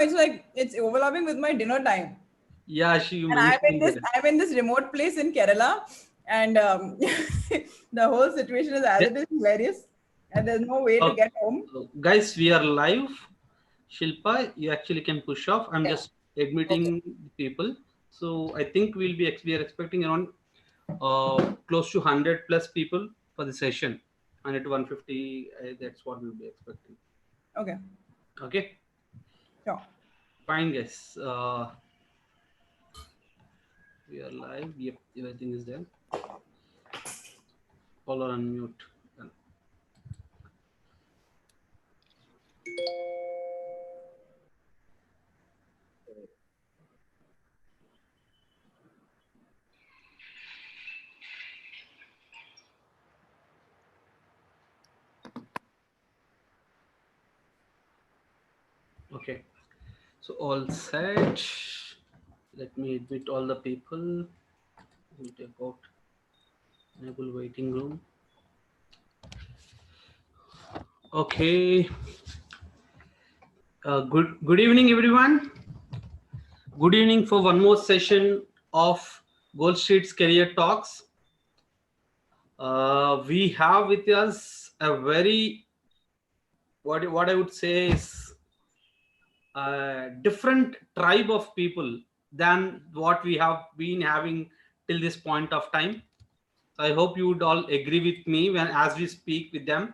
it's like it's overlapping with my dinner time. Yeah, you And mentioned that. I'm in this remote place in Kerala, and the whole situation is as Yeah. it is hilarious, and there's no way to Okay. get home. Guys, we are live. Shilpa, you actually can push off. I'm Okay. just Okay. admitting people. So I think we are expecting around close to 100 plus people for the session. 100 to 150. That's what we'll be expecting. Okay. Okay. Sure. Fine, guys. We are live. Yep, everything is there. All are unmute. Done. Okay. So all set. Let me admit all the people. We'll take out enable waiting room. Okay. Good evening, everyone. Good evening for one more session of GoalStreet's Career Talks. We have with us a very what I would say is a different tribe of people than what we have been having till this point of time. So I hope you would all agree with me when as we speak with them.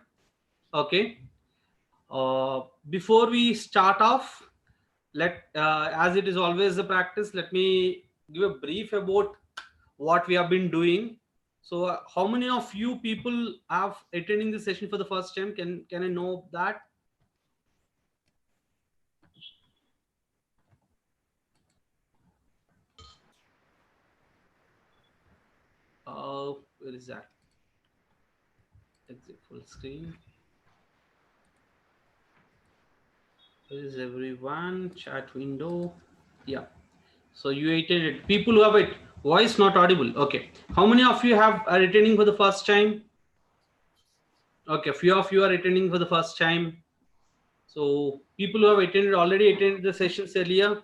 Okay. Before we start off, as it is always the practice, let me give a brief about what we have been doing. So how many of you people have attending the session for the first time? Can I know that? Where is that? Exit full screen. Where is everyone? Chat window. Yeah. So you attended. People who have it. Voice not audible. Okay. How many of you are attending for the first time? Okay. Few of you are attending for the first time. So people who have already attended the sessions earlier.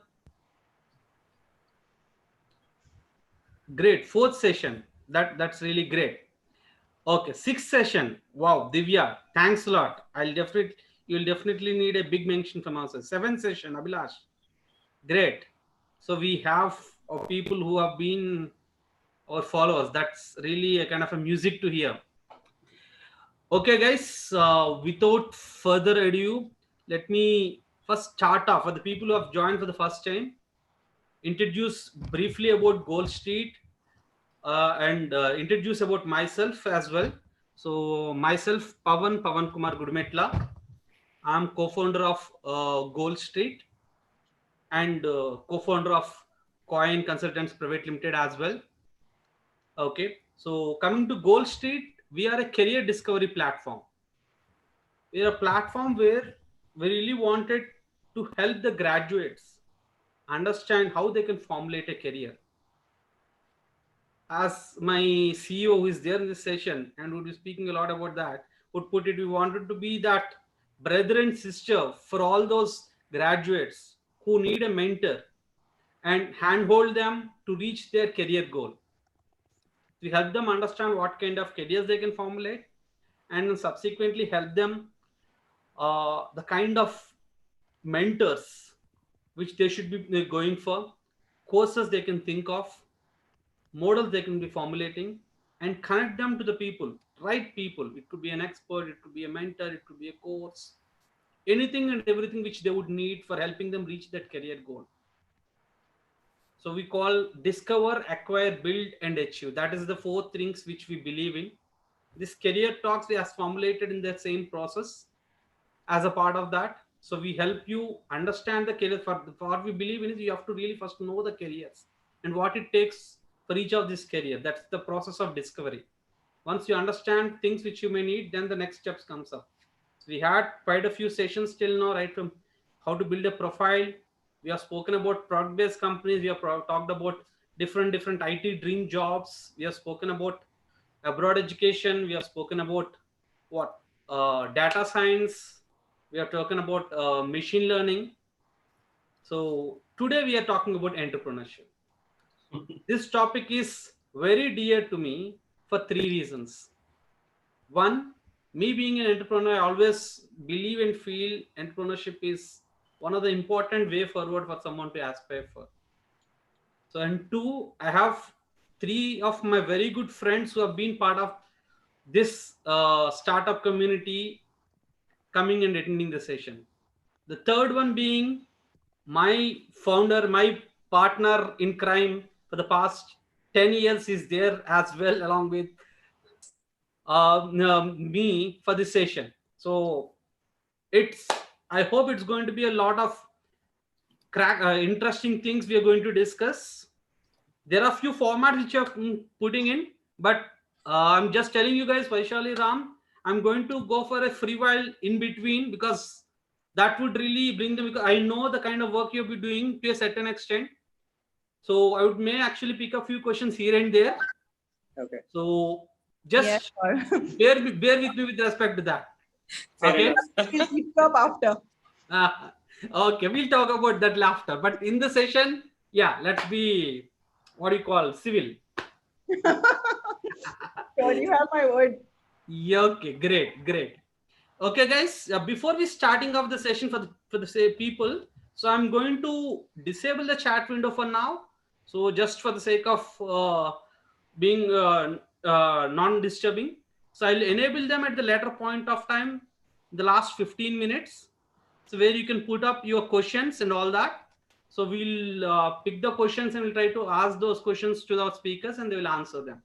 Great. Fourth session. That's really great. Okay. Sixth session. Wow. Divya. Thanks a lot. You'll definitely need a big mention from us. Seventh session. Abhilash. Great. So we have people who have been our followers. That's really a kind of a music to hear. Okay, guys. Without further ado, let me first start off for the people who have joined for the first time. Introduce briefly about GoalStreet and introduce about myself as well. So myself, Pavan Kumar Gudumetla. I'm co-founder of GoalStreet and co-founder of Coin Consultants Private Limited as well. Okay, so coming to GoalStreet, we are a career discovery platform. We are a platform where we really wanted to help the graduates understand how they can formulate a career. As my CEO who is there in this session and would be speaking a lot about that, would put it, we wanted to be that brother and sister for all those graduates who need a mentor and handhold them to reach their career goal. We help them understand what kind of careers they can formulate and subsequently help them the kind of mentors which they should be going for, courses they can think of, models they can be formulating, and connect them to the people, right people. It could be an expert, it could be a mentor, it could be a course, anything and everything which they would need for helping them reach that career goal. So we call discover, acquire, build, and achieve. That is the four things which we believe in. This career talks we have formulated in the same process as a part of that. So we help you understand the career. For what we believe in is you have to really first know the careers and what it takes for each of this career. That's the process of discovery. Once you understand things which you may need, then the next steps comes up. So we had quite a few sessions till now, right from how to build a profile. We have spoken about product-based companies. We have talked about different IT dream jobs. We have spoken about abroad education. We have spoken about what data science. We are talking about machine learning. So today we are talking about entrepreneurship. This topic is very dear to me for three reasons. One, me being an entrepreneur, I always believe and feel entrepreneurship is one of the important way forward for someone to aspire for. So, and two, I have three of my very good friends who have been part of this startup community coming and attending the session. The third one being my founder, my partner in crime for the past 10 years is there as well, along with me for this session. So it's, I hope it's going to be a lot of interesting things we are going to discuss. There are few formats which you're putting in, but I'm just telling you guys, Vaishali, Ram, I'm going to go for a free while in between, because that would really bring them, because I know the kind of work you'll be doing to a certain extent. So I would may actually pick a few questions here and there. Okay. So just Yeah, sure. bear with me with respect to that. Fair Okay. enough. We'll pick up after. Okay, we'll talk about that laughter. But in the session, yeah, let's be, what do you call, civil. Sure, you have my word. Yeah, okay, great. Okay, guys, before we starting off the session for the say people, so I'm going to disable the chat window for now. So just for the sake of being non-disturbing, so I'll enable them at the later point of time, the last 15 minutes. So where you can put up your questions and all that. So we'll pick the questions and we'll try to ask those questions to our speakers and they will answer them.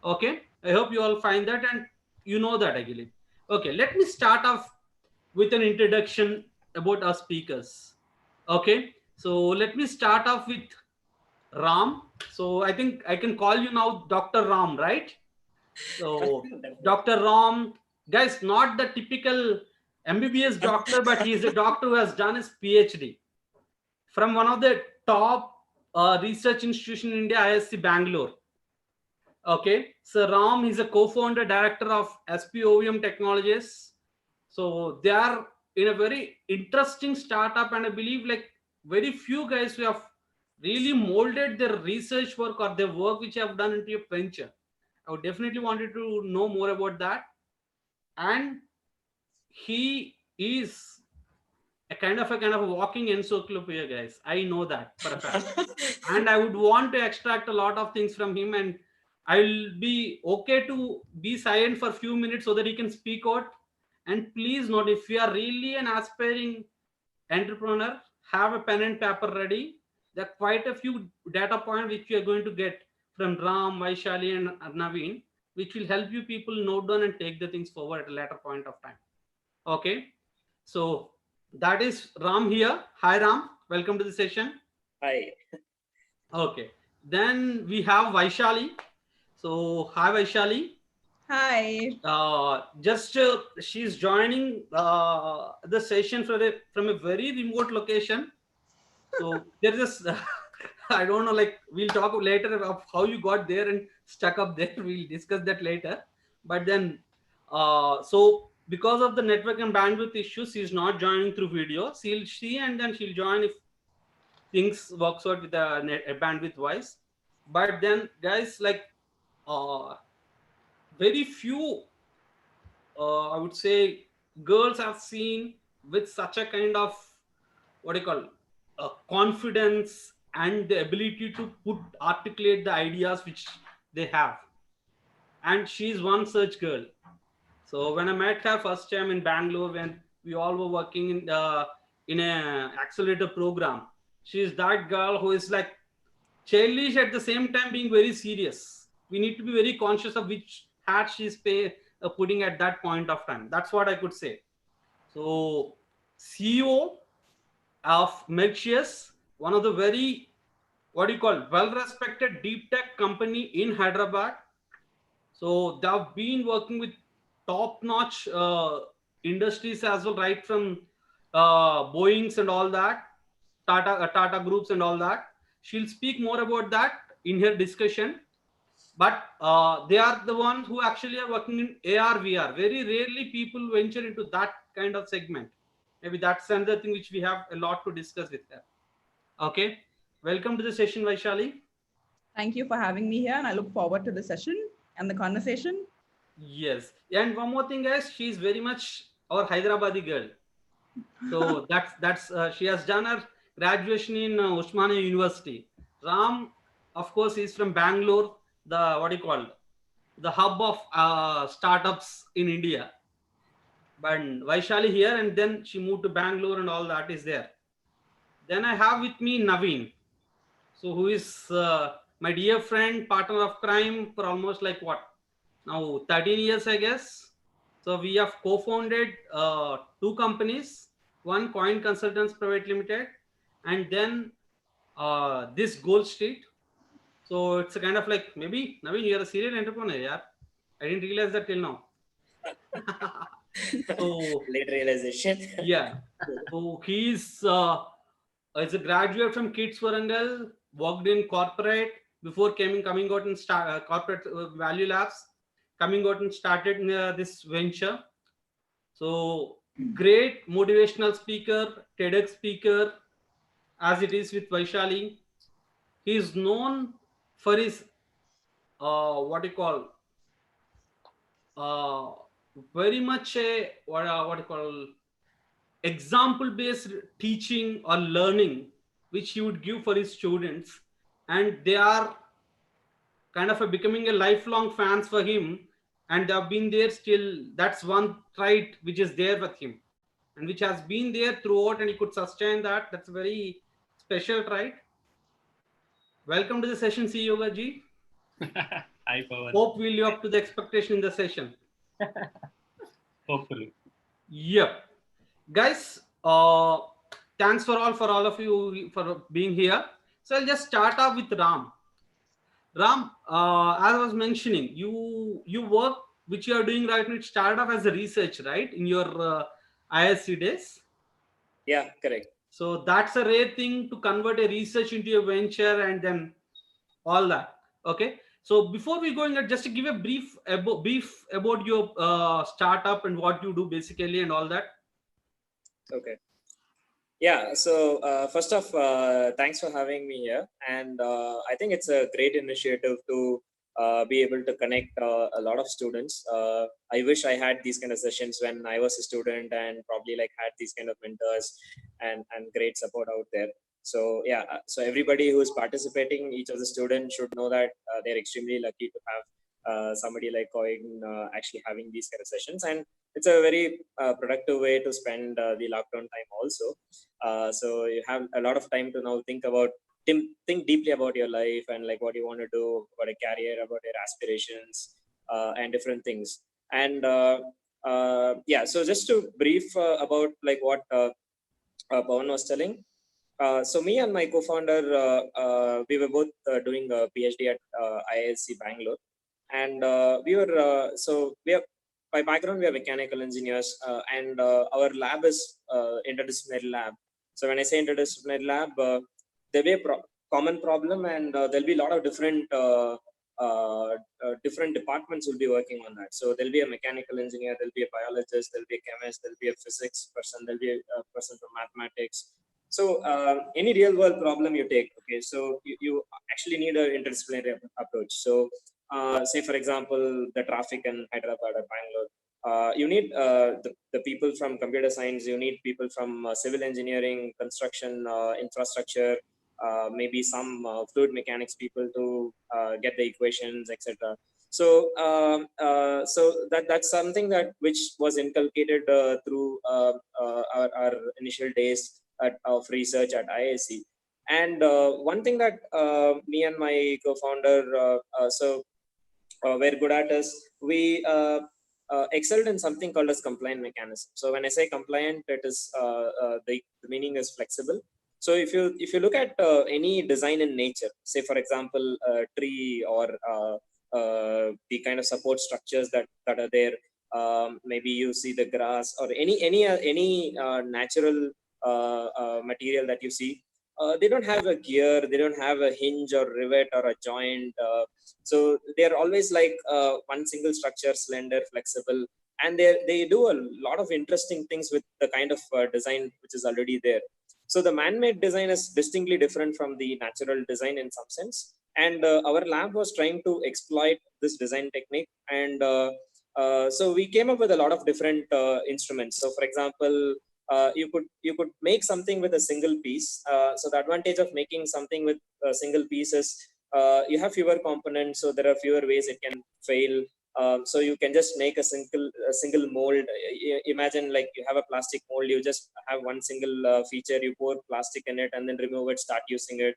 Okay, I hope you all find that and you know that actually. Okay, let me start off with an introduction about our speakers. Okay, so let me start off with Ram. So I think I can call you now Dr. Ram, right? So Dr. Ram, guys, not the typical MBBS doctor, but he is a doctor who has done his PhD from one of the top research institution in India, ISC Bangalore. Okay, so Ram is a co-founder director of SPOVM Technologies. So they are in a very interesting startup, and I believe like very few guys who have really molded their research work or their work which have done into a venture. I would definitely wanted to know more about that. And he is a kind of a walking encyclopedia, guys. I know that for a fact. And I would want to extract a lot of things from him, and I'll be okay to be silent for a few minutes so that he can speak out. And please note, if you are really an aspiring entrepreneur, have a pen and paper ready. There are quite a few data points which you are going to get from Ram, Vaishali, and Naveen, which will help you people note down and take the things forward at a later point of time. Okay, so that is Ram here. Hi Ram, welcome to the session. Hi. Okay, then we have Vaishali. So hi Vaishali. Hi. Just she's joining the session from a very remote location. So there is I don't know, like we'll talk later of how you got there and stuck up there. We'll discuss that later. But then so because of the network and bandwidth issues, she's not joining through video. She'll see and then she'll join if things works out with the bandwidth wise. But then guys, like very few I would say girls I've seen with such a kind of, what do you call, confidence and the ability to articulate the ideas which they have. And she's one such girl. So when I met her first time in Bangalore, when we all were working in a accelerator program, she's that girl who is like childish at the same time being very serious. We need to be very conscious of which hat she's putting at that point of time. That's what I could say. So CEO of Melchius, one of the very, what do you call, well-respected deep tech company in Hyderabad. So they've been working with top-notch industries as well, right from Boeing's and all that, Tata groups and all that. She'll speak more about that in her discussion. But they are the ones who actually are working in AR, VR. Very rarely people venture into that kind of segment. Maybe that's another thing which we have a lot to discuss with her. Okay. Welcome to the session, Vaishali. Thank you for having me here, and I look forward to the session and the conversation. Yes. And one more thing, guys, she's very much our Hyderabadi girl. So that's she has done her graduation in Osmania University. Ram, of course, is from Bangalore, the what do you call, the hub of startups in India. But Vaishali here, and then she moved to Bangalore, and all that is there. Then I have with me Naveen, so who is my dear friend, partner of crime for almost like what now 13 years, I guess. So we have co-founded two companies, one Coin Consultants Private Limited, and then this GoalStreet. So it's a kind of like, maybe Naveen, you're a serial entrepreneur, yeah. I didn't realize that till now. So late realization. yeah, so he's a graduate from Kids Warangal, worked in corporate before coming out and start corporate value labs, coming out and started this venture. So great motivational speaker, TEDx speaker, as it is with Vaishali. He is known for his what you call uh, very much a what you call example based teaching or learning which he would give for his students, and they are kind of becoming a lifelong fans for him, and they have been there still. That's one trait which is there with him and which has been there throughout, and he could sustain that. That's a very special trait. Welcome to the session, C Yoga Ji. Hi, Pawan. Hope we'll live up to the expectation in the session. Hopefully. Yep. Guys, thanks for all of you for being here. So I'll just start off with Ram. Ram, as I was mentioning, you work which you are doing right now. It started off as a research, right, in your ISC days. Yeah, correct. So that's a rare thing to convert a research into a venture and then all that. Okay. So before we go in, just to give a brief about your startup and what you do basically and all that. Okay. Yeah. So first off, thanks for having me here, and I think it's a great initiative to be able to connect a lot of students. I wish I had these kind of sessions when I was a student, and probably like had these kind of mentors and great support out there. So yeah, so everybody who is participating, each of the students should know that they're extremely lucky to have somebody like Coin actually having these kind of sessions, and it's a very productive way to spend the lockdown time also. So you have a lot of time to now think deeply about your life and like what you want to do, about a career, about your aspirations, and different things. And yeah, so just to brief about like what Pawan was telling. So me and my co-founder, we were both doing a PhD at IISc Bangalore, and we were so we are by background we are mechanical engineers, and our lab is interdisciplinary lab. So when I say interdisciplinary lab, there'll be a common problem, and there'll be a lot of different different departments will be working on that. So there'll be a mechanical engineer, there'll be a biologist, there'll be a chemist, there'll be a physics person, there'll be a person from mathematics. So any real world problem you take, okay, so you actually need an interdisciplinary approach. So say for example, the traffic in Hyderabad or Bangalore, you need the people from computer science, you need people from civil engineering, construction, infrastructure, maybe some fluid mechanics people to get the equations, etc. So so that's something that which was inculcated through our initial days of research at IISc. And one thing that me and my co-founder we're good at is we excelled in something called as compliant mechanism. So when I say compliant, it is the meaning is flexible. So if you look at any design in nature, say for example, a tree or the kind of support structures that are there, maybe you see the grass or any natural material that you see, they don't have a gear, they don't have a hinge or rivet or a joint. So they're always like one single structure, slender, flexible, and they do a lot of interesting things with the kind of design which is already there. So the man-made design is distinctly different from the natural design in some sense. And our lab was trying to exploit this design technique. And so we came up with a lot of different instruments. So for example, you could make something with a single piece. So the advantage of making something with a single piece is you have fewer components, so there are fewer ways it can fail. So you can just make a single mold. Imagine like you have a plastic mold, you just have one single feature, you pour plastic in it and then remove it, start using it.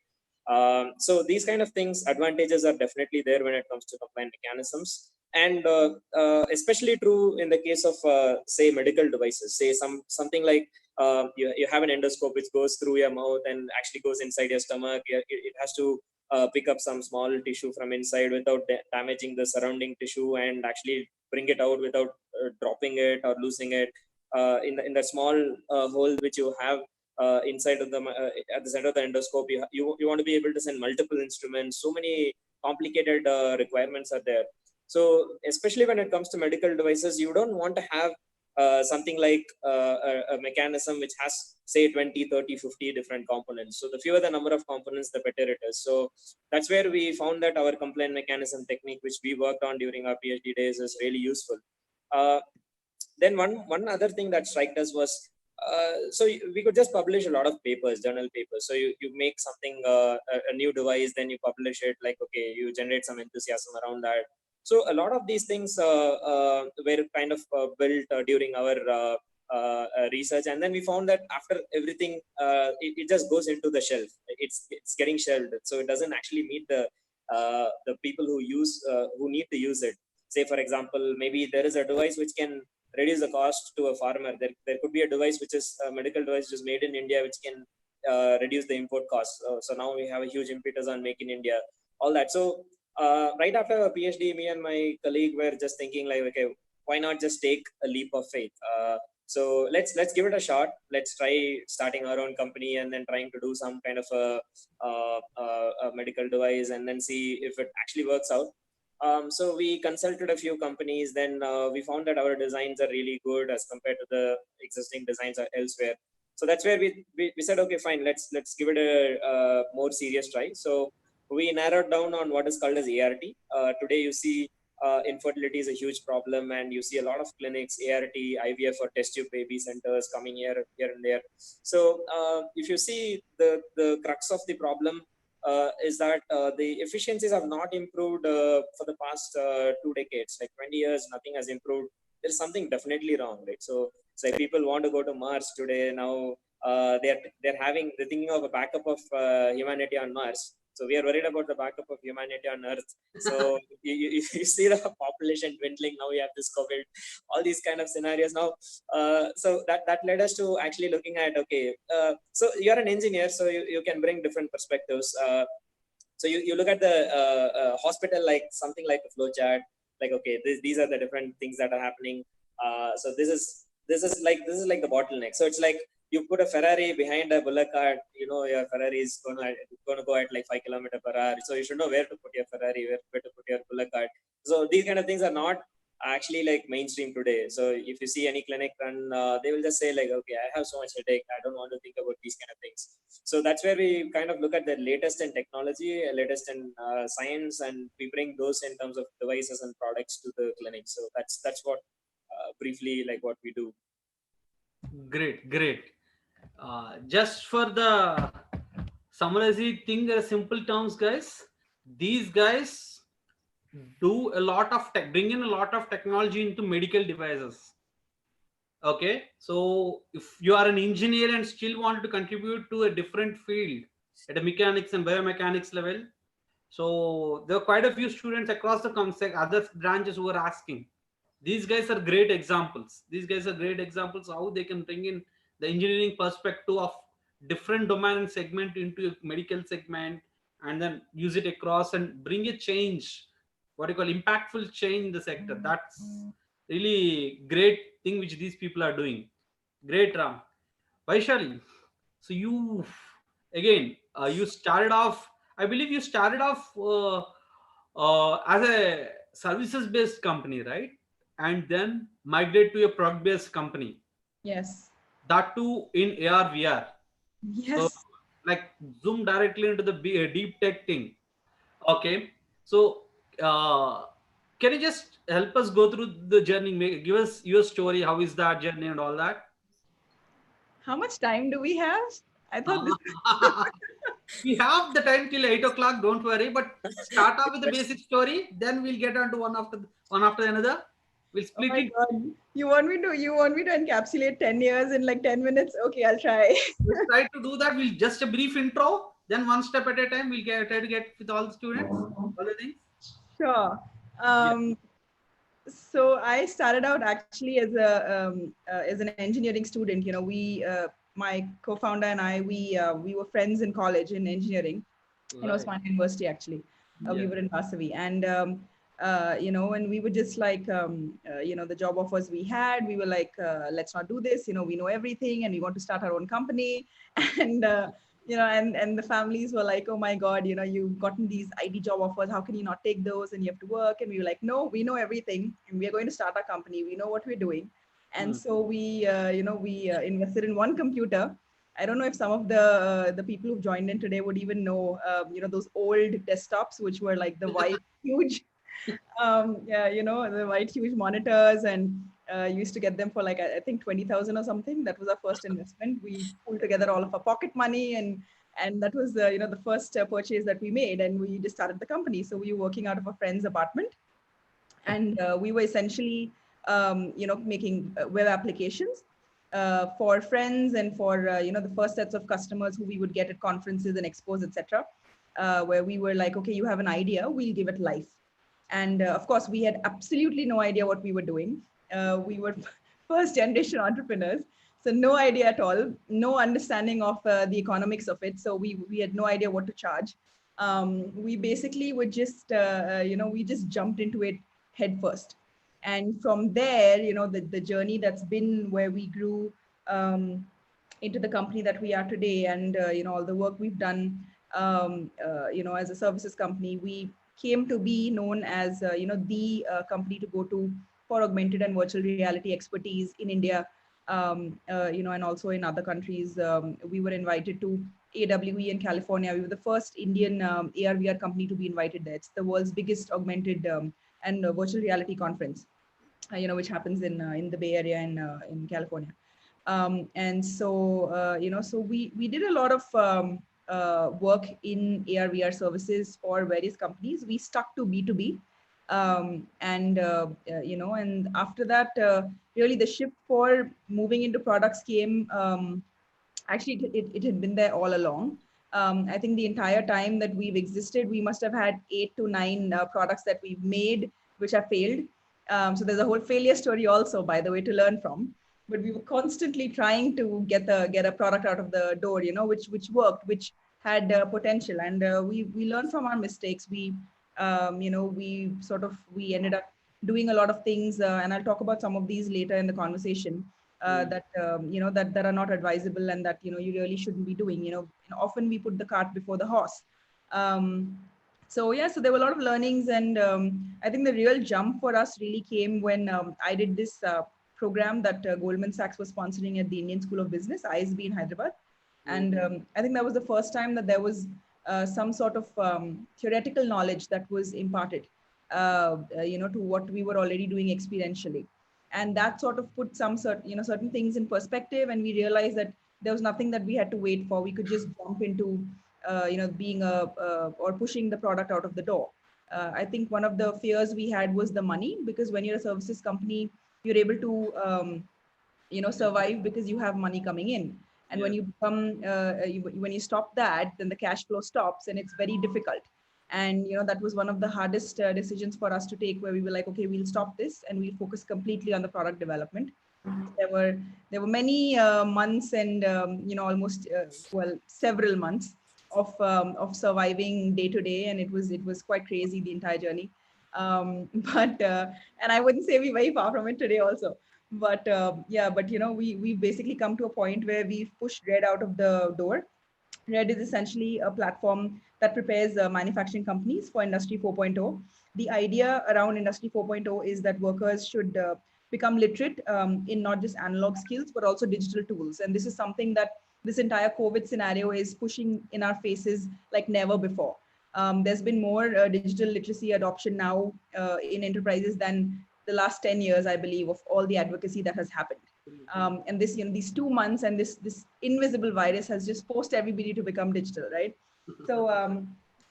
So these kind of things, advantages are definitely there when it comes to compliant mechanisms. And especially true in the case of say medical devices. Say something like you have an endoscope which goes through your mouth and actually goes inside your stomach. It has to pick up some small tissue from inside without damaging the surrounding tissue, and actually bring it out without dropping it or losing it. In the small hole which you have inside of the at the center of the endoscope, you want to be able to send multiple instruments. So many complicated requirements are there. So especially when it comes to medical devices, you don't want to have something like a mechanism which has say 20, 30, 50 different components. So the fewer the number of components, the better it is. So that's where we found that our compliant mechanism technique, which we worked on during our PhD days, is really useful. Then one other thing that struck us was, so we could just publish a lot of papers, journal papers. So you make something, a new device, then you publish it, like, okay, you generate some enthusiasm around that. So a lot of these things were kind of built during our research. And then we found that after everything, it just goes into the shelf. It's getting shelved. So it doesn't actually meet the people who need to use it. Say, for example, maybe there is a device which can reduce the cost to a farmer. There could be a device which is a medical device which is made in India, which can reduce the import costs. So now we have a huge impetus on Make in India, all that. So right after a PhD, me and my colleague were just thinking like, okay, why not just take a leap of faith? So let's give it a shot. Let's try starting our own company and then trying to do some kind of a medical device, and then see if it actually works out. So we consulted a few companies. Then we found that our designs are really good as compared to the existing designs elsewhere. So that's where we said, okay, fine, let's give it a more serious try. So we narrowed down on what is called as ART. Today you see infertility is a huge problem, and you see a lot of clinics, ART, IVF or test tube baby centers coming here and there. So if you see the crux of the problem, is that the efficiencies have not improved for the past 2 decades. Like 20 years, nothing has improved. There's something definitely wrong, right? So it's like people want to go to Mars today. Now they're thinking of a backup of humanity on Mars. So we are worried about the backup of humanity on Earth. So you see the population dwindling. Now we have this COVID, all these kind of scenarios now. So that led us to actually looking at, okay, so you're an engineer, so you can bring different perspectives. So you look at the hospital like something like a flowchart, like, okay, these are the different things that are happening. So this is like the bottleneck. So it's like you put a Ferrari behind a bullock cart. You know your Ferrari is going to go at like 5 km/h. So you should know where to put your Ferrari, where to put your bullock cart. So these kind of things are not actually like mainstream today. So if you see any clinic run, they will just say like, okay, I have so much headache, I don't want to think about these kind of things. So that's where we kind of look at the latest in technology, latest in science, and we bring those in terms of devices and products to the clinic. So that's what briefly like what we do. Great. Just for the summarizing thing in simple terms, guys, these guys do a lot of bring in a lot of technology into medical devices. Okay, so if you are an engineer and still want to contribute to a different field at a mechanics and biomechanics level, so there are quite a few students across the other branches who are asking. These guys are great examples. How they can bring in the engineering perspective of different domain and segment into a medical segment, and then use it across and bring a change, what you call impactful change in the sector. That's really great thing which these people are doing. Great, Ram. Vaishali, so you again, you started off, I believe you started off as a services based company, right? And then migrate to a product based company. Yes. That too in AR VR. So Yes. like zoom directly into the deep tech thing. Okay. So can you just help us go through the journey? Give us your story. How is that journey and all that? How much time do we have? I thought this. We have the time till 8 o'clock. Don't worry. But start off with the basic story. Then we'll get on to one after another. We'll Oh split my it. God. You want me to encapsulate 10 years in like 10 minutes? Okay, I'll try. Let's try to do that. We'll just a brief intro. Then one step at a time. We'll try to get with all the students. All the things. Sure. Yeah. So I started out actually as an engineering student. My co-founder and I, we were friends in college in engineering. Right. Osmania University actually. We Yeah. were in Vasavi, and and we were just like, the job offers we had, we were like, let's not do this. We know everything, and we want to start our own company, and and the families were like, oh my God, you've gotten these IT job offers. How can you not take those? And you have to work. And we were like, no, we know everything, and we are going to start our company. We know what we're doing, and so we invested in one computer. I don't know if some of the people who've joined in today would even know, those old desktops, which were like the white huge, the white huge monitors, and used to get them for like I think 20,000 or something. That was our first investment. We pulled together all of our pocket money, and that was the first purchase that we made, and we just started the company. So we were working out of a friend's apartment, and we were essentially making web applications for friends and for the first sets of customers who we would get at conferences and expos, etc., where we were like, okay, you have an idea, we'll give it life. And of course we had absolutely no idea what we were doing. We were first generation entrepreneurs, so no idea at all, no understanding of the economics of it. So we had no idea what to charge. We basically would just we just jumped into it head first. And from there, the journey that's been where we grew into the company that we are today, and all the work we've done, as a services company, we came to be known as the company to go to for augmented and virtual reality expertise in India, and also in other countries. We were invited to AWE in California. We were the first Indian AR/VR company to be invited there. It's the world's biggest augmented and virtual reality conference, which happens in the Bay Area in California. And so so we did a lot of work in AR/VR services for various companies. We stuck to B2B, and after that, really the shift for moving into products came. Actually, it had been there all along. I think the entire time that we've existed, we must have had 8 to 9 products that we've made, which have failed. So there's a whole failure story also, by the way, to learn from. But we were constantly trying to get a product out of the door, which worked, which had potential, and we learned from our mistakes. We ended up doing a lot of things, and I'll talk about some of these later in the conversation. That are not advisable, and that you really shouldn't be doing. Often we put the cart before the horse. So there were a lot of learnings, and I think the real jump for us really came when I did this program that Goldman Sachs was sponsoring at the Indian School of Business, ISB in Hyderabad. And I think that was the first time that there was some sort of theoretical knowledge that was imparted, to what we were already doing experientially. And that sort of put some certain things in perspective, and we realized that there was nothing that we had to wait for. We could just jump into being or pushing the product out of the door. I think one of the fears we had was the money, because when you're a services company, you're able to survive because you have money coming in. And when you become when you stop that, then the cash flow stops, and it's very difficult. And that was one of the hardest decisions for us to take, where we were like, okay, we'll stop this and we'll focus completely on the product development. There were many months, and almost several months of surviving day to day, and it was quite crazy, the entire journey. But and I wouldn't say we're very far from it today also. But we basically come to a point where we've pushed Red out of the door. Red is essentially a platform that prepares manufacturing companies for Industry 4.0. The idea around Industry 4.0 is that workers should become literate in not just analog skills, but also digital tools. And this is something that this entire COVID scenario is pushing in our faces like never before. There's been more digital literacy adoption now in enterprises than the last 10 years, I believe, of all the advocacy that has happened. And this, these 2 months and this invisible virus has just forced everybody to become digital, right? So,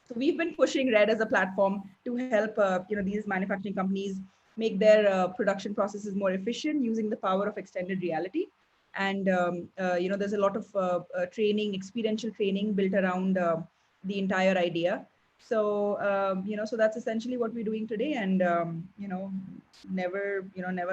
so we've been pushing Red as a platform to help, these manufacturing companies make their production processes more efficient using the power of extended reality. And there's a lot of training, experiential training built around the entire idea. So so that's essentially what we're doing today. And never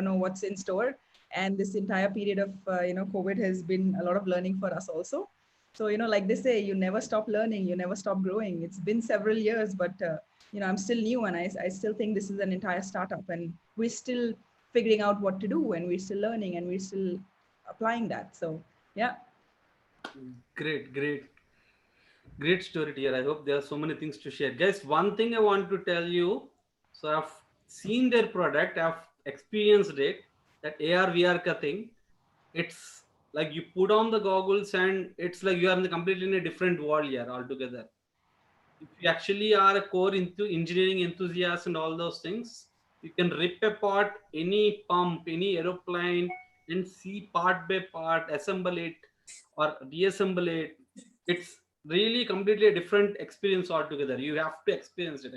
know what's in store. And this entire period of COVID has been a lot of learning for us also. So like they say, you never stop learning, you never stop growing. It's been several years, but I'm still new, and I still think this is an entire startup, and we're still figuring out what to do, and we're still learning, and we're still applying that. So yeah. Great story here. I hope there are so many things to share, guys. One thing I want to tell you, so I've seen their product, I've experienced it, that AR VR ka thing. It's like you put on the goggles and it's like you are completely in a different world here altogether. If you actually are a core into engineering enthusiast and all those things, you can rip apart any pump, any aeroplane, and see part by part, assemble it or reassemble it. It's really completely a different experience altogether. You have to experience it.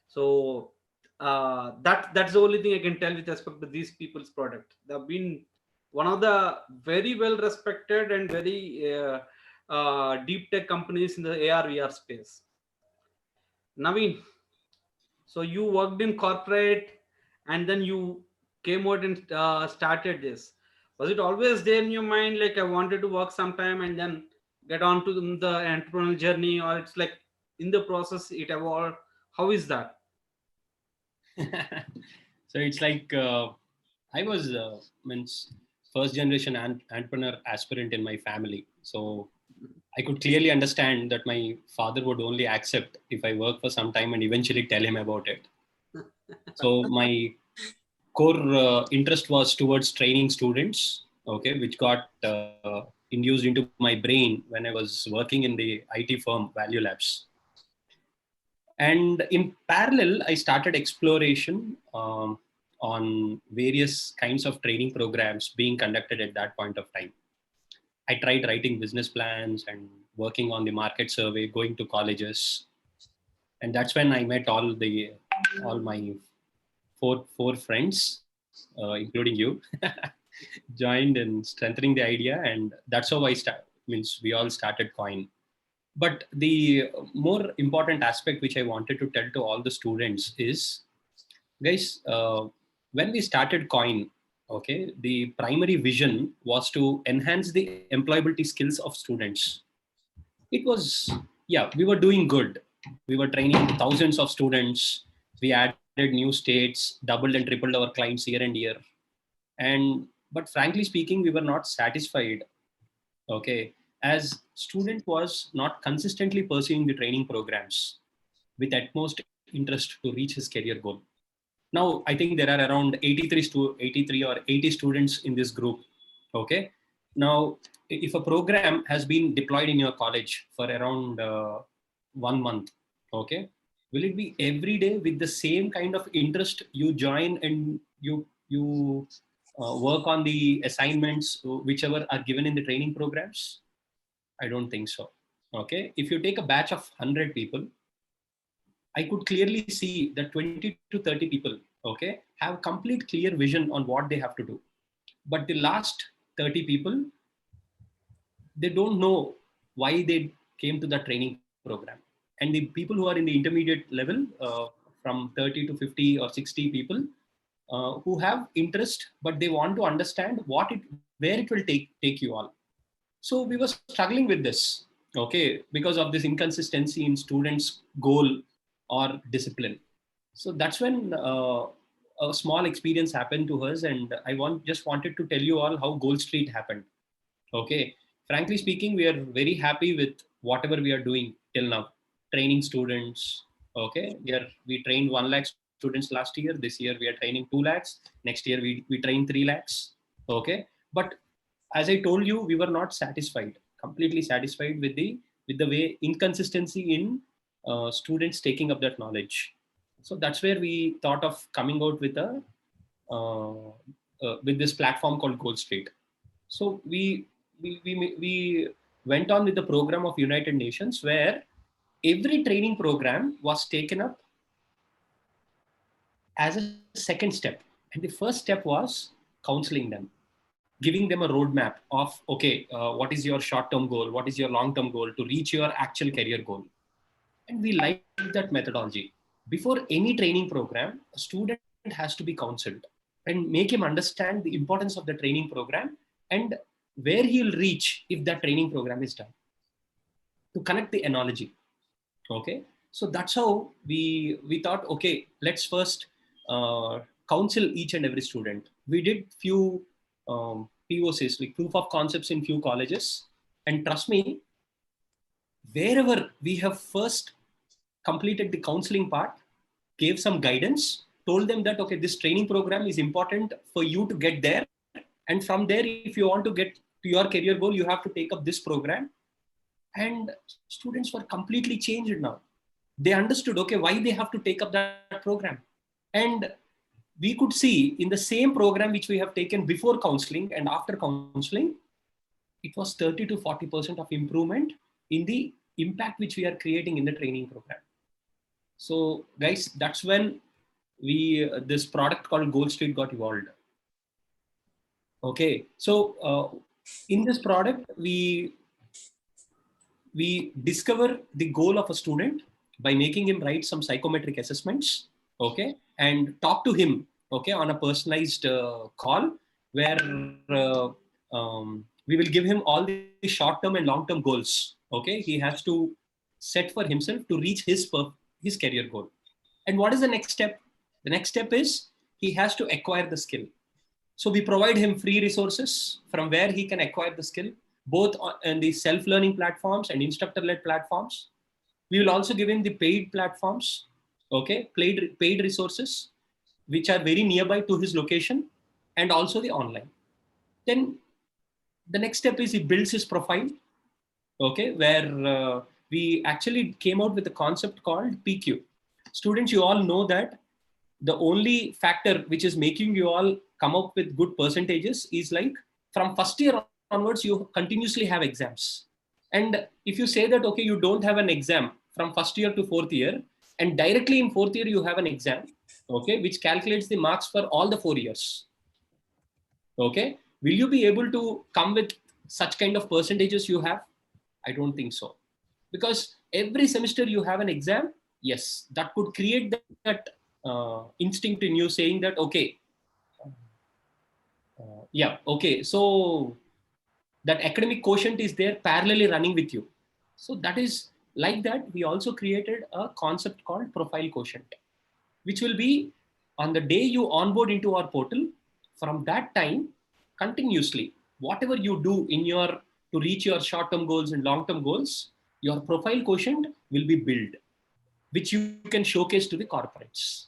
So that's the only thing I can tell with respect to these people's product. They've been one of the very well respected and very deep tech companies in the AR VR space. Naveen, so you worked in corporate and then you came out and started this. Was it always there in your mind, like I wanted to work sometime and then get on to the entrepreneurial journey, or it's like in the process it evolved? How is that? So it's like I was means first generation entrepreneur aspirant in my family. So I could clearly understand that my father would only accept if I work for some time and eventually tell him about it. So my core interest was towards training students, okay, which got induced into my brain when I was working in the IT firm Value Labs. And in parallel, I started exploration on various kinds of training programs being conducted at that point of time. I tried writing business plans and working on the market survey, going to colleges. And that's when I met all my four friends, including you, joined in strengthening the idea. And that's how we all started Coin. But the more important aspect which I wanted to tell to all the students is, guys, when we started Coin, okay, the primary vision was to enhance the employability skills of students. It was, we were doing good. We were training thousands of students. We added new states, doubled and tripled our clients year and year. But frankly speaking, we were not satisfied. Okay, as student was not consistently pursuing the training programs with utmost interest to reach his career goal. Now, I think there are around 83 or 80 students in this group. Okay. Now, if a program has been deployed in your college for around 1 month, okay, will it be every day with the same kind of interest you join and you work on the assignments, whichever are given in the training programs? I don't think so. Okay. If you take a batch of 100 people, I could clearly see that 20 to 30 people, okay, have complete clear vision on what they have to do. But the last 30 people, they don't know why they came to the training program. And the people who are in the intermediate level, from 30 to 50 or 60 people, who have interest, but they want to understand where it will take you all. So we were struggling with this, okay, because of this inconsistency in students' goal or discipline. So that's when a small experience happened to us, and I just wanted to tell you all how GoalStreet happened. Okay, frankly speaking, we are very happy with whatever we are doing till now. Training students. Okay, we trained 1 lakh students last year. This year we are training 2 lakhs. Next year we train 3 lakhs. Okay, but as I told you, we were not satisfied. completely satisfied with the way inconsistency in students taking up that knowledge. So that's where we thought of coming out with with this platform called GoalStreet. So we went on with the program of United Nations, where every training program was taken up as a second step. And the first step was counseling them, giving them a roadmap of, okay, what is your short-term goal? What is your long-term goal to reach your actual career goal? And we liked that methodology. Before any training program, a student has to be counseled and make him understand the importance of the training program and where he'll reach if that training program is done. To connect the analogy. Okay. So that's how we thought, okay, let's first counsel each and every student. We did few POCs, like proof of concepts, in few colleges. And trust me, wherever we have first completed the counseling part, gave some guidance, told them that, okay, this training program is important for you to get there. And from there, if you want to get to your career goal, you have to take up this program. And students were completely changed now. They understood, okay, why they have to take up that program. And we could see in the same program which we have taken before counseling and after counseling, it was 30 to 40% of improvement in the impact which we are creating in the training program. So guys, that's when this product called GoalStreet got evolved. Okay, so in this product, we discover the goal of a student by making him write some psychometric assessments, okay, and talk to him, okay, on a personalized call, where we will give him all the short-term and long-term goals. Okay, he has to set for himself to reach his career goal. And what is the next step? The next step is he has to acquire the skill. So we provide him free resources from where he can acquire the skill, both on the self-learning platforms and instructor-led platforms. We will also give him the paid platforms, okay, paid resources, which are very nearby to his location, and also the online. Then the next step is he builds his profile, okay, where we actually came out with a concept called PQ. Students, you all know that the only factor which is making you all come up with good percentages is like from first year onwards, you continuously have exams. And if you say that, okay, you don't have an exam from first year to fourth year, and directly in fourth year, you have an exam, okay, which calculates the marks for all the 4 years. Okay. Will you be able to come with such kind of percentages you have? I don't think so. Because every semester you have an exam. Yes, that could create that instinct in you saying that, okay, yeah, okay, so that academic quotient is there parallelly running with you. So that is like that. We also created a concept called profile quotient, which will be on the day you onboard into our portal. From that time, continuously, whatever you do in to reach your short-term goals and long-term goals, your profile quotient will be built, which you can showcase to the corporates.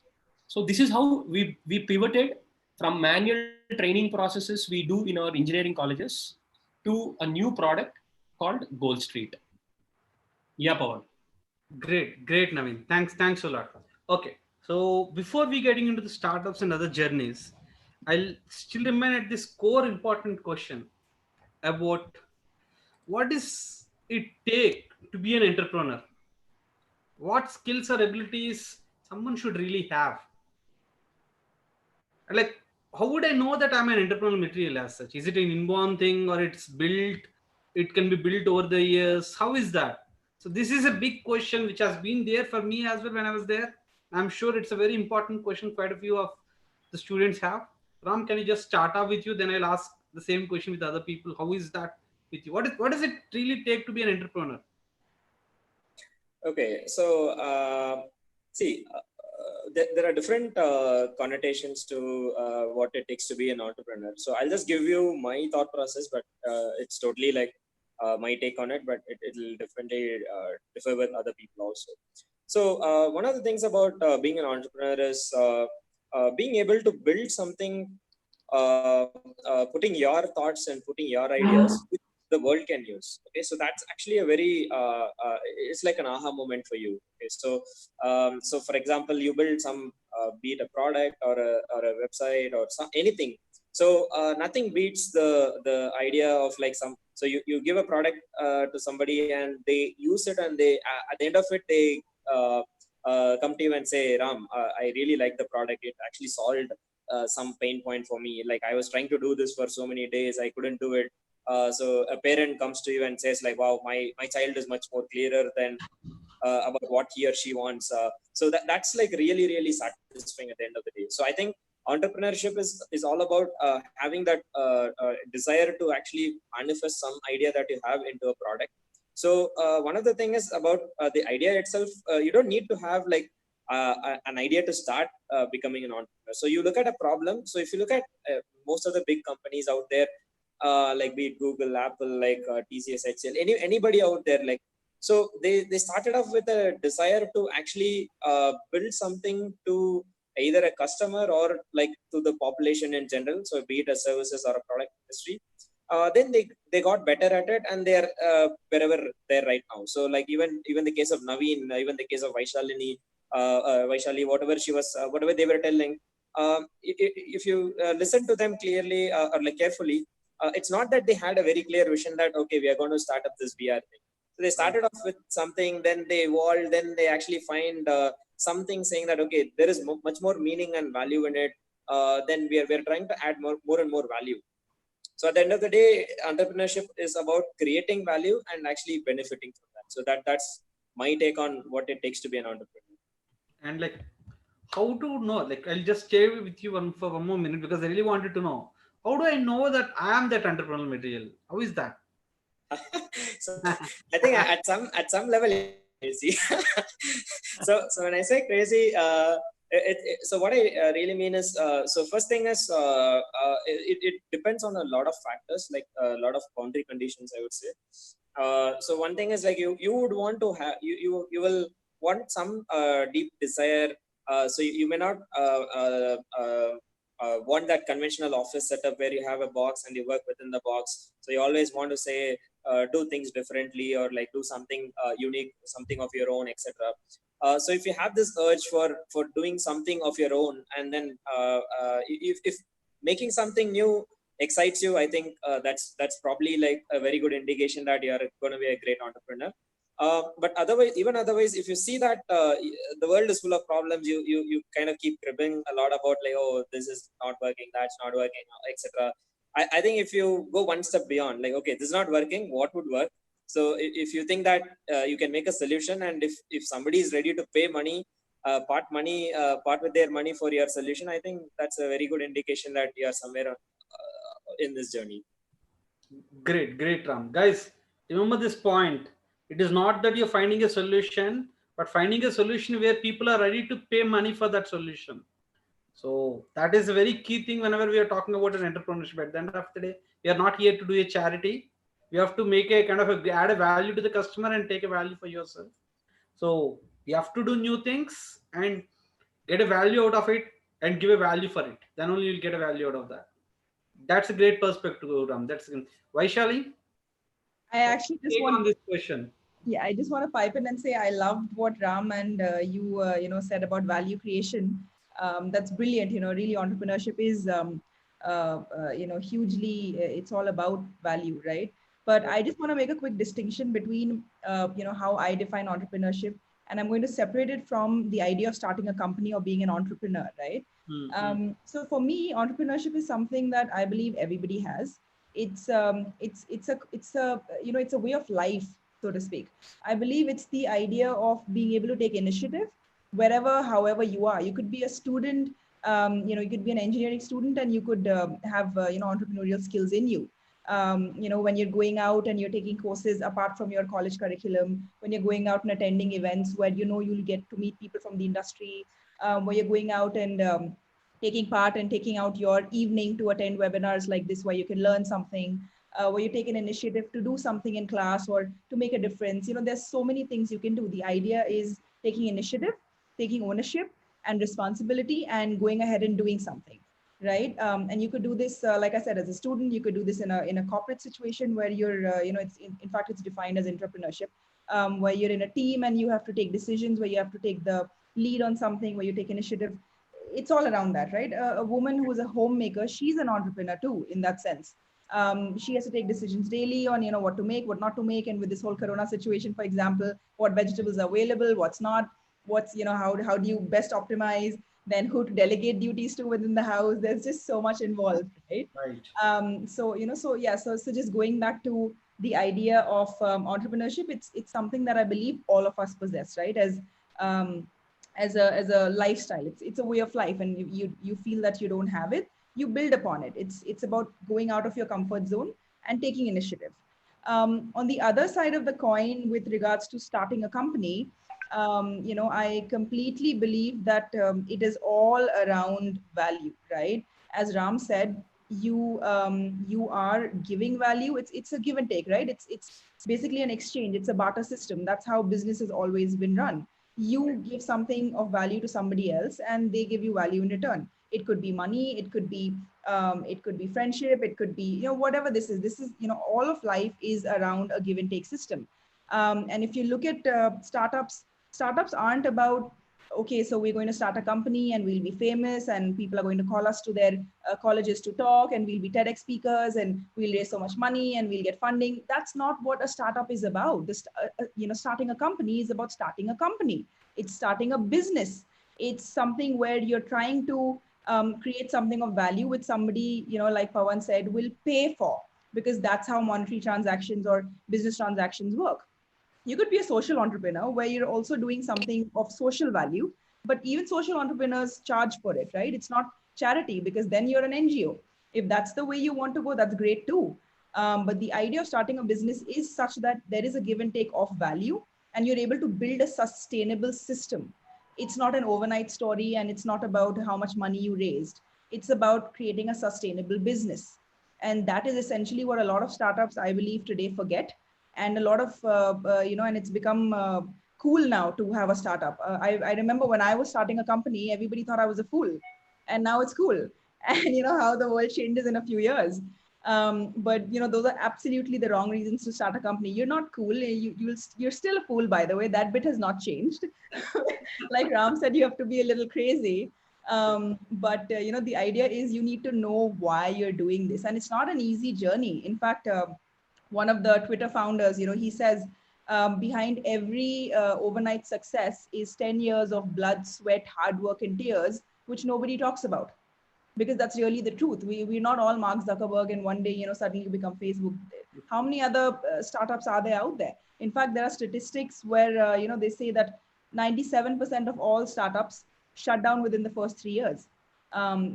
So this is how we pivoted from manual training processes we do in our engineering colleges to a new product called GoalStreet. Yeah, Pawan. Great, Naveen. Thanks a lot. Okay, so before we getting into the startups and other journeys, I'll still remain at this core important question about what does it take to be an entrepreneur? What skills or abilities someone should really have? Like, how would I know that I'm an entrepreneurial material as such? Is it an inborn thing or it's built? It can be built over the years. How is that? So this is a big question which has been there for me as well when I was there. I'm sure it's a very important question quite a few of the students have. Ram, can you just start off with you? Then I'll ask the same question with other people. How is that with you? What does it really take to be an entrepreneur? Okay, so see, there are different connotations to what it takes to be an entrepreneur. So I'll just give you my thought process, but it's totally like my take on it, but it'll definitely differ with other people also. So one of the things about being an entrepreneur is being able to build something, putting your thoughts and putting your ideas the world can use. Okay, so that's actually a very it's like an aha moment for you. Okay, so for example, you build some be it a product or a website or anything. So nothing beats the idea of like so you give a product to somebody and they use it, and they at the end of it they come to you and say, Ram, I really like the product. It actually solved some pain point for me. Like I was trying to do this for so many days, I couldn't do it. So a parent comes to you and says like, wow, my child is much more clearer than about what he or she wants. So that's like really, really satisfying at the end of the day. So I think entrepreneurship is all about having that desire to actually manifest some idea that you have into a product. So one of the thing is about the idea itself. You don't need to have like an idea to start becoming an entrepreneur. So you look at a problem. So if you look at most of the big companies out there, like be it Google, Apple, like TCS, HCL, anybody out there, like, so they started off with a desire to actually build something to either a customer or like to the population in general. So be it a services or a product industry. Then they got better at it, and they're wherever they're right now. So like even the case of Naveen, even the case of Vaishalini, Vaishali, whatever she was, whatever they were telling, if you listen to them clearly or like carefully, it's not that they had a very clear vision that okay, we are going to start up this VR thing. So they started off with something, then they evolved, then they actually find something saying that okay, there is much more meaning and value in it. Then we're trying to add more and more value. So at the end of the day, entrepreneurship is about creating value and actually benefiting from that. So that's my take on what it takes to be an entrepreneur. And like, how to know? Like, I'll just stay with you for one more minute because I really wanted to know. How do I know that I am that entrepreneurial material? How is that? So I think at some level, crazy. so when I say crazy, so what I really mean is, so first thing is, it depends on a lot of factors, like a lot of boundary conditions, I would say. So one thing is like you would want to have you will want some deep desire. So you may not want that conventional office setup where you have a box and you work within the box. So you always want to say do things differently, or like do something unique, something of your own, etc. So if you have this urge for doing something of your own, and then if making something new excites you, I think that's probably like a very good indication that you are going to be a great entrepreneur. But otherwise, if you see that the world is full of problems, you kind of keep cribbing a lot about like, oh, this is not working, that's not working, etc. I think if you go one step beyond, like, okay, this is not working, what would work? So if you think that you can make a solution, and if somebody is ready to pay money, part with their money for your solution, I think that's a very good indication that you are somewhere in this journey. Great, Ram. Guys, remember this point. It is not that you're finding a solution, but finding a solution where people are ready to pay money for that solution. So that is a very key thing whenever we are talking about an entrepreneurship. At the end of the day, we are not here to do a charity. We have to make a kind of add a value to the customer and take a value for yourself. So you have to do new things and get a value out of it and give a value for it. Then only you'll get a value out of that. That's a great perspective, Ram. That's Vaishali. I actually just Take want on this question. Yeah, I just want to pipe in and say I loved what Ram and you said about value creation. That's brilliant. Really, entrepreneurship is hugely. It's all about value, right? But I just want to make a quick distinction between how I define entrepreneurship, and I'm going to separate it from the idea of starting a company or being an entrepreneur, right? Mm-hmm. So for me, entrepreneurship is something that I believe everybody has. It's a way of life, so to speak. I believe it's the idea of being able to take initiative wherever, however you are. You could be a student, you could be an engineering student, and you could have entrepreneurial skills in you. When you're going out and you're taking courses apart from your college curriculum, when you're going out and attending events where you'll get to meet people from the industry, where you're going out and taking part and taking out your evening to attend webinars like this where you can learn something, where you take an initiative to do something in class or to make a difference. There's so many things you can do. The idea is taking initiative, taking ownership and responsibility, and going ahead and doing something. right? And you could do this, like I said, as a student. You could do this in a corporate situation where you're, it's in fact it's defined as entrepreneurship, where you're in a team and you have to take decisions, where you have to take the lead on something, where you take initiative. It's all around that, right? A woman who is a homemaker, she's an entrepreneur too, in that sense. She has to take decisions daily on, what to make, what not to make. And with this whole Corona situation, for example, what vegetables are available, what's not, what's, how do you best optimize, then who to delegate duties to within the house. There's just so much involved, right? Right. So just going back to the idea of entrepreneurship, it's something that I believe all of us possess, right? Um, as a lifestyle, it's a way of life, and you feel that you don't have it, you build upon it. It's about going out of your comfort zone and taking initiative. On the other side of the coin, with regards to starting a company, I completely believe that it is all around value, right? As Ram said, you are giving value. It's a give and take, right? It's basically an exchange. It's a barter system. That's how business has always been run. You give something of value to somebody else, and they give you value in return. It could be money. It could be friendship. It could be, whatever this is. This is, all of life is around a give and take system. And if you look at startups aren't about, okay, so we're going to start a company and we'll be famous and people are going to call us to their colleges to talk, and we'll be TEDx speakers and we'll raise so much money and we'll get funding. That's not what a startup is about. Starting a company is about starting a company. It's starting a business. It's something where you're trying to create something of value, with somebody, like Pawan said, will pay for, because that's how monetary transactions or business transactions work. You could be a social entrepreneur where you're also doing something of social value, but even social entrepreneurs charge for it, right? It's not charity, because then you're an NGO. If that's the way you want to go, that's great too. But the idea of starting a business is such that there is a give and take of value, and you're able to build a sustainable system. It's not an overnight story, and it's not about how much money you raised. It's about creating a sustainable business. And that is essentially what a lot of startups, I believe, today forget. And a lot of and it's become cool now to have a startup. I remember when I was starting a company, everybody thought I was a fool, and now it's cool. And you know how the world changes in a few years. But those are absolutely the wrong reasons to start a company. You're not cool. You're still a fool, by the way. That bit has not changed. Like Ram said, you have to be a little crazy. But the idea is you need to know why you're doing this, and it's not an easy journey. In fact, one of the Twitter founders, he says, behind every overnight success is 10 years of blood, sweat, hard work, and tears, which nobody talks about, because that's really the truth. We're not all Mark Zuckerberg and one day, suddenly you become Facebook. How many other startups are there out there? In fact, there are statistics where, they say that 97% of all startups shut down within the first 3 years,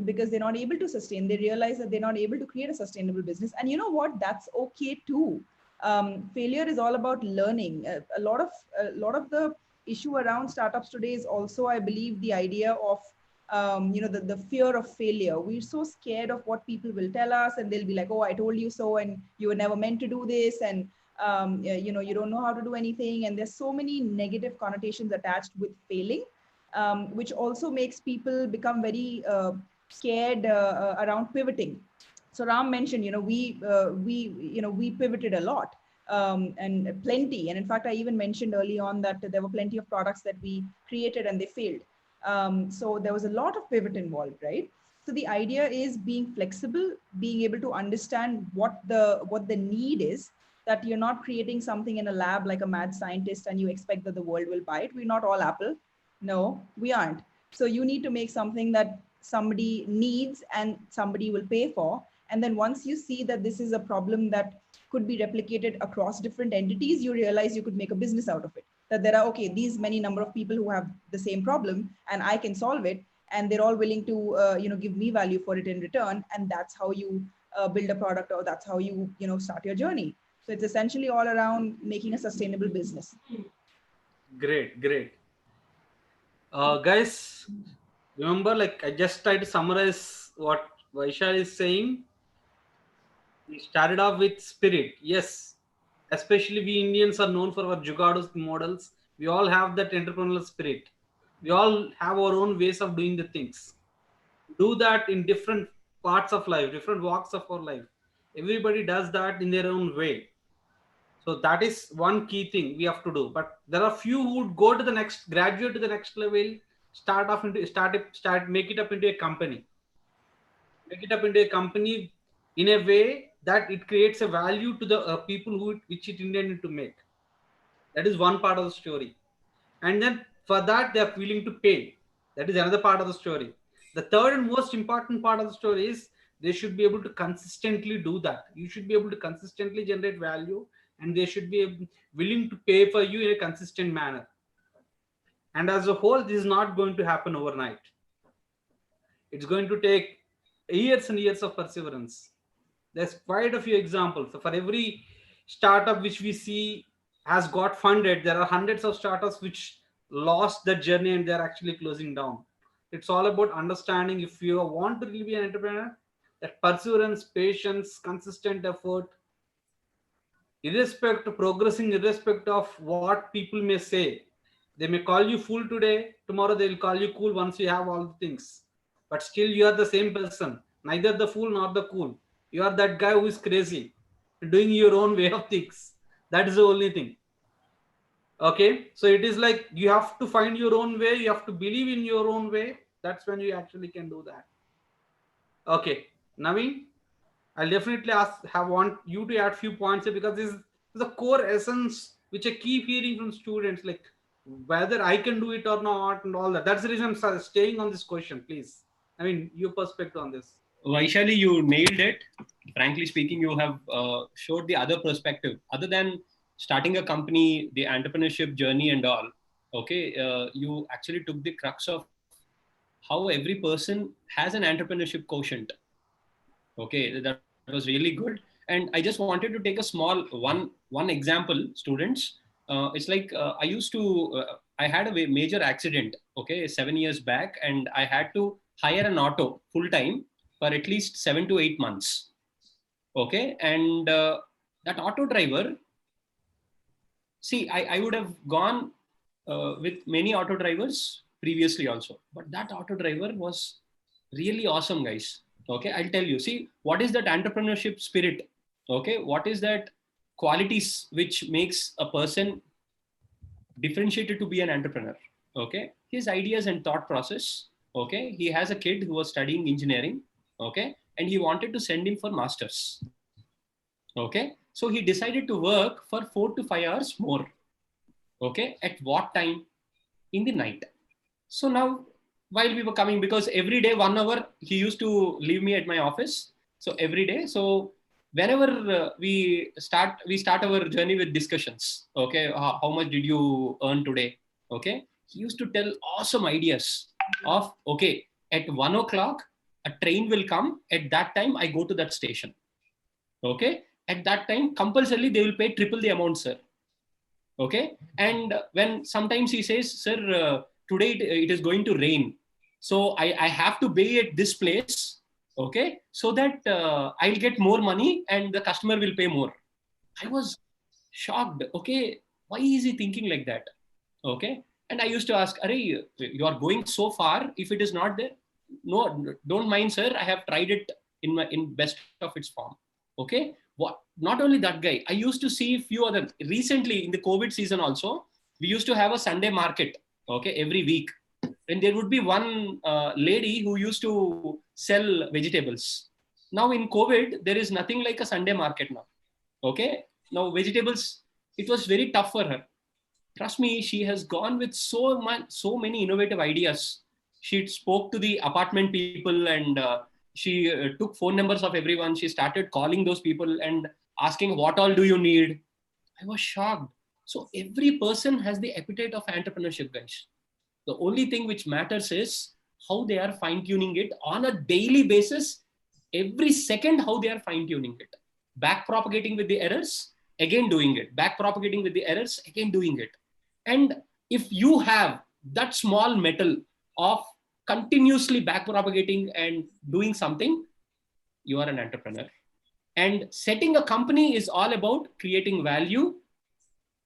because they're not able to sustain. They realize that they're not able to create a sustainable business. And you know what? That's okay too. Failure is all about learning. A lot of the issue around startups today is also, I believe, the idea of the fear of failure. We're so scared of what people will tell us, and they'll be like, oh, I told you so, and you were never meant to do this, and you don't know how to do anything. And there's so many negative connotations attached with failing, which also makes people become very scared around pivoting. So Ram mentioned, we pivoted a lot, and plenty. And in fact, I even mentioned early on that there were plenty of products that we created and they failed. So there was a lot of pivot involved, right? So the idea is being flexible, being able to understand what the need is, that you're not creating something in a lab like a mad scientist and you expect that the world will buy it. We're not all Apple. No, we aren't. So you need to make something that somebody needs and somebody will pay for. And then once you see that this is a problem that could be replicated across different entities, you realize you could make a business out of it. That there are, okay, these many number of people who have the same problem and I can solve it, and they're all willing to give me value for it in return. And that's how you build a product, or that's how you start your journey. So it's essentially all around making a sustainable business. Great. Guys, remember, like I just tried to summarize what Vaishal is saying. We started off with spirit. Yes, especially we Indians are known for our jugados models. We all have that entrepreneurial spirit. We all have our own ways of doing the things. Do that in different parts of life, different walks of our life. Everybody does that in their own way. So that is one key thing we have to do. But there are few who would go to the next, graduate to the next level, make it up into a company, in a way that it creates a value to the people which it intended to make. That is one part of the story. And then for that they are willing to pay. That is another part of the story. The third and most important part of the story is they should be able to consistently do that. You should be able to consistently generate value, and they should be willing to pay for you in a consistent manner. And as a whole, this is not going to happen overnight. It's going to take years and years of perseverance. There's quite a few examples. So for every startup which we see has got funded, there are hundreds of startups which lost the journey and they're actually closing down. It's all about understanding, if you want to really be an entrepreneur, that perseverance, patience, consistent effort, progressing irrespective of what people may say. They may call you fool today, tomorrow they will call you cool once you have all the things. But still you are the same person, neither the fool nor the cool. You are that guy who is crazy, doing your own way of things. That is the only thing. Okay, so it is like you have to find your own way, you have to believe in your own way. That's when you actually can do that. Okay, Naveen, I'll definitely want you to add few points here, because this is the core essence which I keep hearing from students, like whether I can do it or not and all that. That's the reason I'm staying on this question. Please, I mean, your perspective on this. Vaishali, you nailed it. Frankly speaking, you have showed the other perspective. Other than starting a company, the entrepreneurship journey and all, okay, you actually took the crux of how every person has an entrepreneurship quotient. Okay, that was really good. And I just wanted to take a small one example, students. It's like I had a major accident, okay, 7 years back, and I had to hire an auto full time for at least 7 to 8 months. Okay, and that auto driver, see, I would have gone with many auto drivers previously also, but that auto driver was really awesome, guys. Okay, I'll tell you. See, what is that entrepreneurship spirit? Okay, what is that qualities which makes a person differentiated to be an entrepreneur? Okay, his ideas and thought process. Okay, he has a kid who was studying engineering. Okay, and he wanted to send him for masters. Okay, so he decided to work for 4 to 5 hours more. Okay, at what time? In the night. So now, while we were coming, because every day 1 hour he used to leave me at my office. So every day, so whenever we start our journey with discussions. Okay, how much did you earn today? Okay, he used to tell awesome ideas of, okay, at 1 o'clock a train will come. At that time I go to that station. Okay, at that time compulsorily they will pay triple the amount, sir. Okay, and when sometimes he says, sir, today it is going to rain, so I have to pay at this place, okay, so that I'll get more money and the customer will pay more. I was shocked. Okay, why is he thinking like that? Okay, and I used to ask, Arey, you are going so far, if it is not there, no, don't mind, sir, I have tried it in best of its form. Okay, what? Not only that guy, I used to see a few other, recently in the COVID season also, we used to have a Sunday market, okay, every week. And there would be one lady who used to sell vegetables. Now in COVID, there is nothing like a Sunday market now. Okay, now vegetables, it was very tough for her. Trust me, she has gone with so many innovative ideas. She spoke to the apartment people and she took phone numbers of everyone. She started calling those people and asking, what all do you need? I was shocked. So every person has the appetite of entrepreneurship, guys. The only thing which matters is how they are fine-tuning it on a daily basis, every second, how they are fine-tuning it. Back propagating with the errors, again doing it. Back propagating with the errors, again doing it. And if you have that small metal of continuously back propagating and doing something, you are an entrepreneur. And setting a company is all about creating value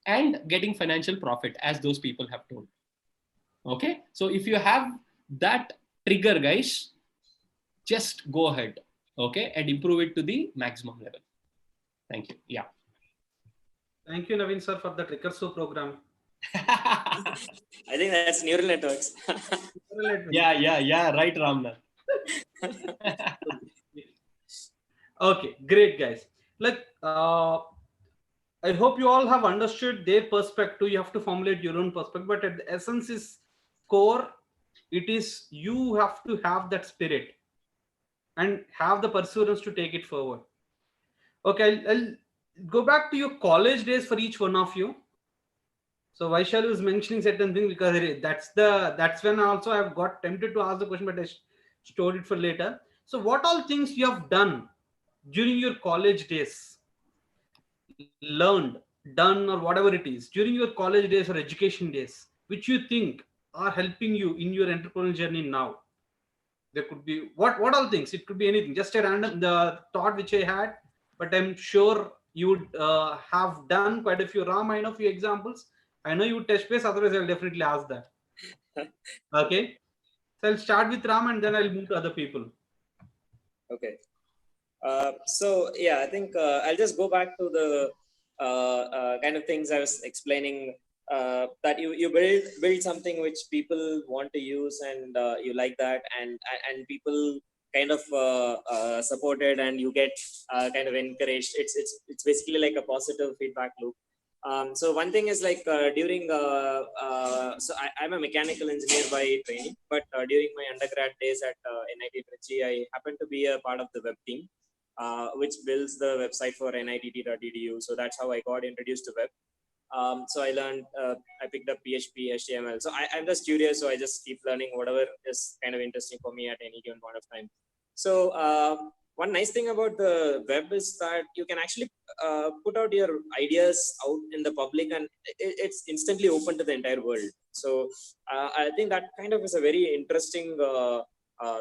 and getting financial profit, as those people have told. Okay, so if you have that trigger, guys, just go ahead, okay, and improve it to the maximum level. Thank you. Yeah. Thank you, Naveen sir, for the Recurso program. I think that's neural networks. Yeah. Right, Ramnath. Okay, great, guys. Like, I hope you all have understood their perspective. You have to formulate your own perspective, but at the essence is core. It is you have to have that spirit and have the perseverance to take it forward. Okay, I'll go back to your college days for each one of you. So Vaishal is mentioning certain things because that's when also I've got tempted to ask the question, but I stored it for later. So what all things you have done during your college days, learned, done, or whatever it is during your college days or education days, which you think are helping you in your entrepreneurial journey now? There could be what all things. It could be anything. Just a random the thought which I had, but I'm sure you would have done quite a few. Ram, I know a few examples. I know you would touch base. Otherwise, I'll definitely ask that. Okay. So I'll start with Ram and then I'll move to other people. Okay. So yeah, I think I'll just go back to the kind of things I was explaining. That you build something which people want to use, and you like that, and people kind of supported, and you get kind of encouraged. It's basically like a positive feedback loop. So one thing is like during so I'm a mechanical engineer by training, but during my undergrad days at NIT Trichy, I happened to be a part of the web team, which builds the website for nitt.edu. So that's how I got introduced to web. So I learned, I picked up PHP, HTML. So I'm just curious, so I just keep learning whatever is kind of interesting for me at any given point of time. So one nice thing about the web is that you can actually put out your ideas out in the public, and it's instantly open to the entire world. So I think that kind of is a very interesting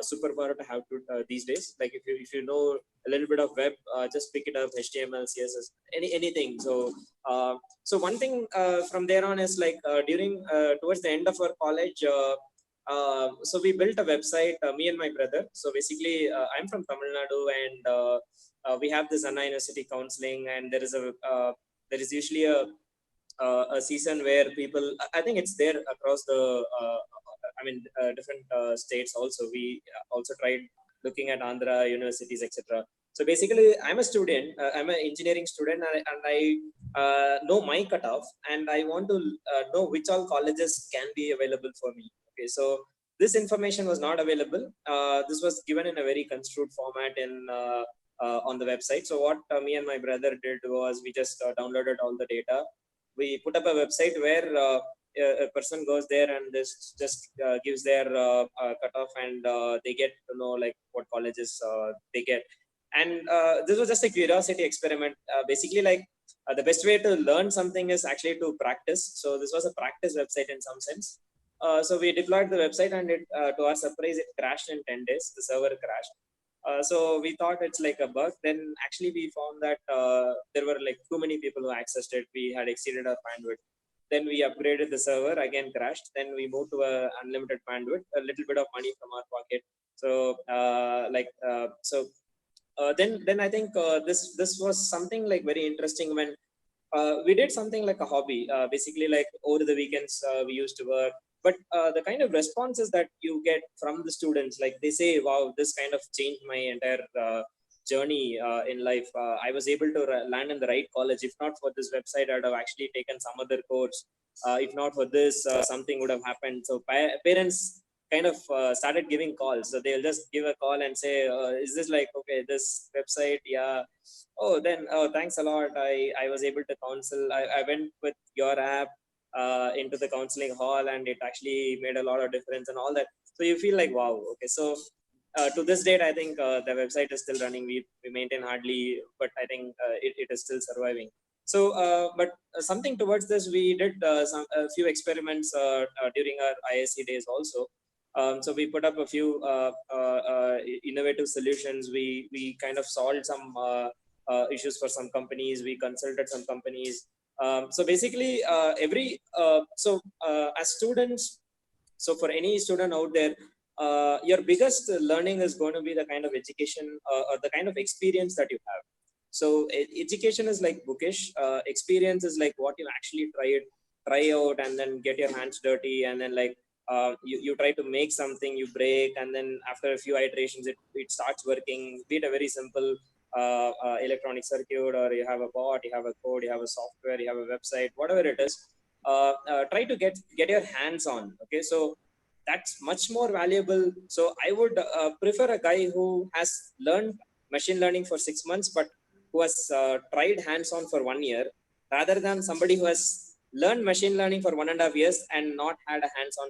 superpower to have to, these days. Like if you know a little bit of web, just pick it up, HTML, CSS, anything. So so one thing from there on is like during towards the end of our college, so we built a website, me and my brother. So basically, I'm from Tamil Nadu, and we have this Anna University counseling, and there is usually a season where people, I think it's there across the, different states also. We also tried looking at Andhra universities, etc. So basically, I'm a student, I'm an engineering student, and I know my cutoff, and I want to know which all colleges can be available for me. Okay, so this information was not available. This was given in a very construed format on the website. So what me and my brother did was we just downloaded all the data. We put up a website where a person goes there and this just gives their cutoff, and they get to know like what colleges they get. And this was just a curiosity experiment. Basically, like the best way to learn something is actually to practice. So this was a practice website in some sense. So we deployed the website, and it, to our surprise, it crashed in 10 days. The server crashed. So we thought it's like a bug. Then actually we found that there were like too many people who accessed it. We had exceeded our bandwidth. Then we upgraded the server, again crashed. Then we moved to a unlimited bandwidth, a little bit of money from our pocket. So then I think this was something like very interesting when we did something like a hobby. Basically, like over the weekends we used to work. But the kind of responses that you get from the students, like they say, wow, this kind of changed my entire journey in life. I was able to land in the right college. If not for this website, I'd have actually taken some other course. If not for this, something would have happened. So parents kind of started giving calls. So they'll just give a call and say, is this like, okay, this website? Yeah. Oh, then, oh, thanks a lot. I was able to counsel. I went with your app into the counseling hall, and it actually made a lot of difference and all that. So you feel like, wow, okay. So to this date, I think the website is still running. We maintain hardly, but I think it is still surviving. So, but something towards this, we did a few experiments during our ISC days also. So we put up a few innovative solutions. We kind of solved some issues for some companies. We consulted some companies. So basically, as students, so for any student out there, your biggest learning is going to be the kind of education or the kind of experience that you have. So education is like bookish. Experience is like what you actually try out and then get your hands dirty, and then like you try to make something, you break, and then after a few iterations it starts working. Be it a very simple electronic circuit, or you have a bot, you have a code, you have a software, you have a website, whatever it is. Try to get your hands on. Okay, so that's much more valuable. So I would prefer a guy who has learned machine learning for 6 months, but who has tried hands-on for 1 year, rather than somebody who has learned machine learning for 1.5 years and not had a hands-on,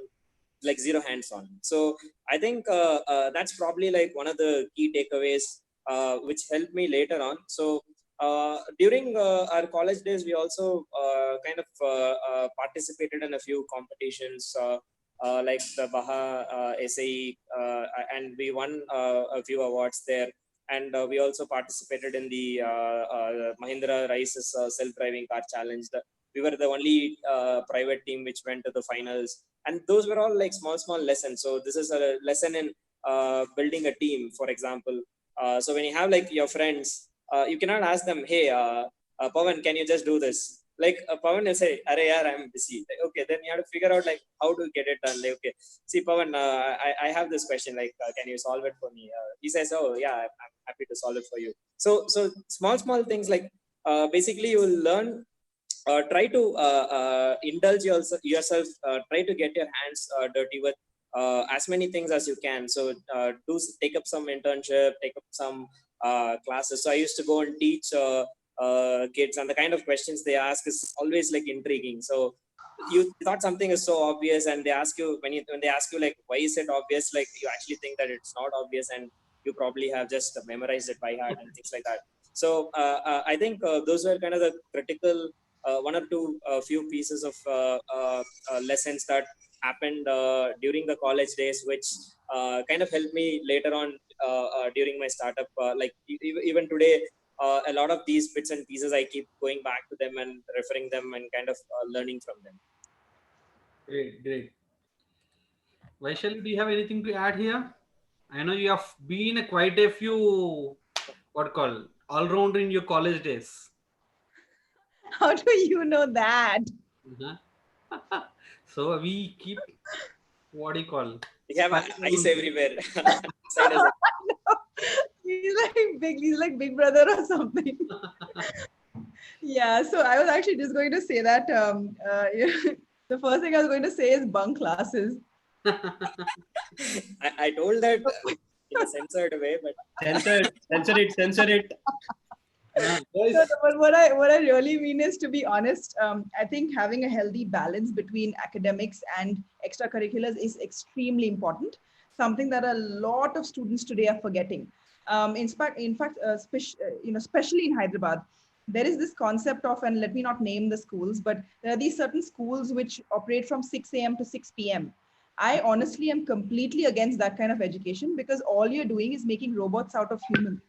like zero hands-on. So I think that's probably like one of the key takeaways which helped me later on. So during our college days, we also kind of participated in a few competitions, like the Baha SAE, and we won a few awards there. And we also participated in the Mahindra Rice's self-driving car challenge. We were the only private team which went to the finals, and those were all like small lessons. So this is a lesson in building a team, for example. So when you have like your friends, you cannot ask them, hey, Pawan, can you just do this? Like Pawan will say, "Arey yaar, I'm busy." Like, okay, then you have to figure out like how to get it done. Like, okay, see Pawan, I have this question. Like, can you solve it for me? He says, "Oh yeah, I'm happy to solve it for you." So small things like basically you will learn. Try to indulge yourself. Try to get your hands dirty with as many things as you can. So take up some internship, take up some classes. So I used to go and teach kids, and the kind of questions they ask is always like intriguing. So you thought something is so obvious, and they ask you when they ask you like, why is it obvious? Like you actually think that it's not obvious, and you probably have just memorized it by heart and things like that. So I think those were kind of the critical one or two few pieces of lessons that happened during the college days, which kind of helped me later on during my startup. Like even today, a lot of these bits and pieces, I keep going back to them and referring them and kind of learning from them. Great. Vaishali, do you have anything to add here? I know you have been quite a few, all-rounder in your college days. How do you know that? Uh-huh. So we keep, what do you call? We have ice everywhere. He's like Big Brother or something. Yeah, so I was actually just going to say that the first thing I was going to say is bunk classes. I told that in a censored way, but Censor it. No, but what I really mean is, to be honest, I think having a healthy balance between academics and extracurriculars is extremely important. Something that a lot of students today are forgetting. In fact, especially in Hyderabad, there is this concept of, and let me not name the schools, but there are these certain schools which operate from 6 a.m. to 6 p.m. I honestly am completely against that kind of education, because all you're doing is making robots out of humans.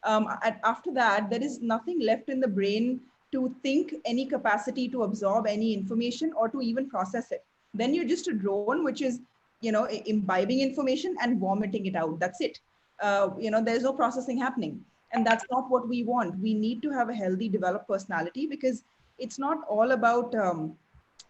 After that, there is nothing left in the brain to think, any capacity to absorb any information or to even process it. Then you're just a drone, which is, imbibing information and vomiting it out. That's it. There's no processing happening. And that's not what we want. We need to have a healthy, developed personality, because it's not all about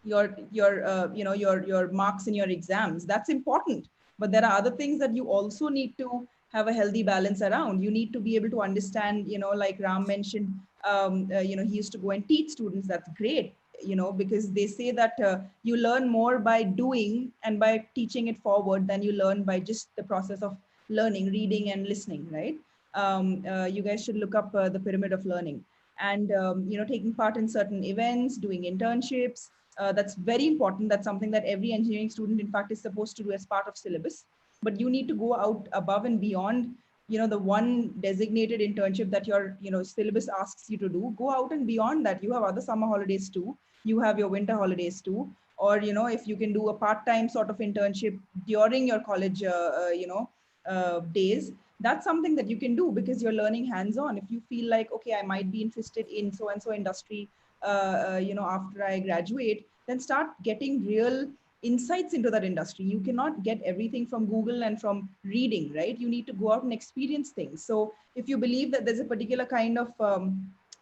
your marks in your exams. That's important. But there are other things that you also need to have a healthy balance around. You need to be able to understand, like Ram mentioned, he used to go and teach students. That's great, because they say that you learn more by doing and by teaching it forward than you learn by just the process of learning, reading and listening, right? You guys should look up the pyramid of learning. And taking part in certain events, doing internships, that's very important. That's something that every engineering student, in fact, is supposed to do as part of syllabus. But you need to go out above and beyond, the one designated internship that your, syllabus asks you to do. Go out and beyond that. You have other summer holidays too. You have your winter holidays too. Or, if you can do a part-time sort of internship during your college, days, that's something that you can do, because you're learning hands-on. If you feel like, okay, I might be interested in so and so industry, after I graduate, then start getting real insights into that industry. You cannot get everything from Google and from reading, right? You need to go out and experience things. So if you believe that there's a particular kind of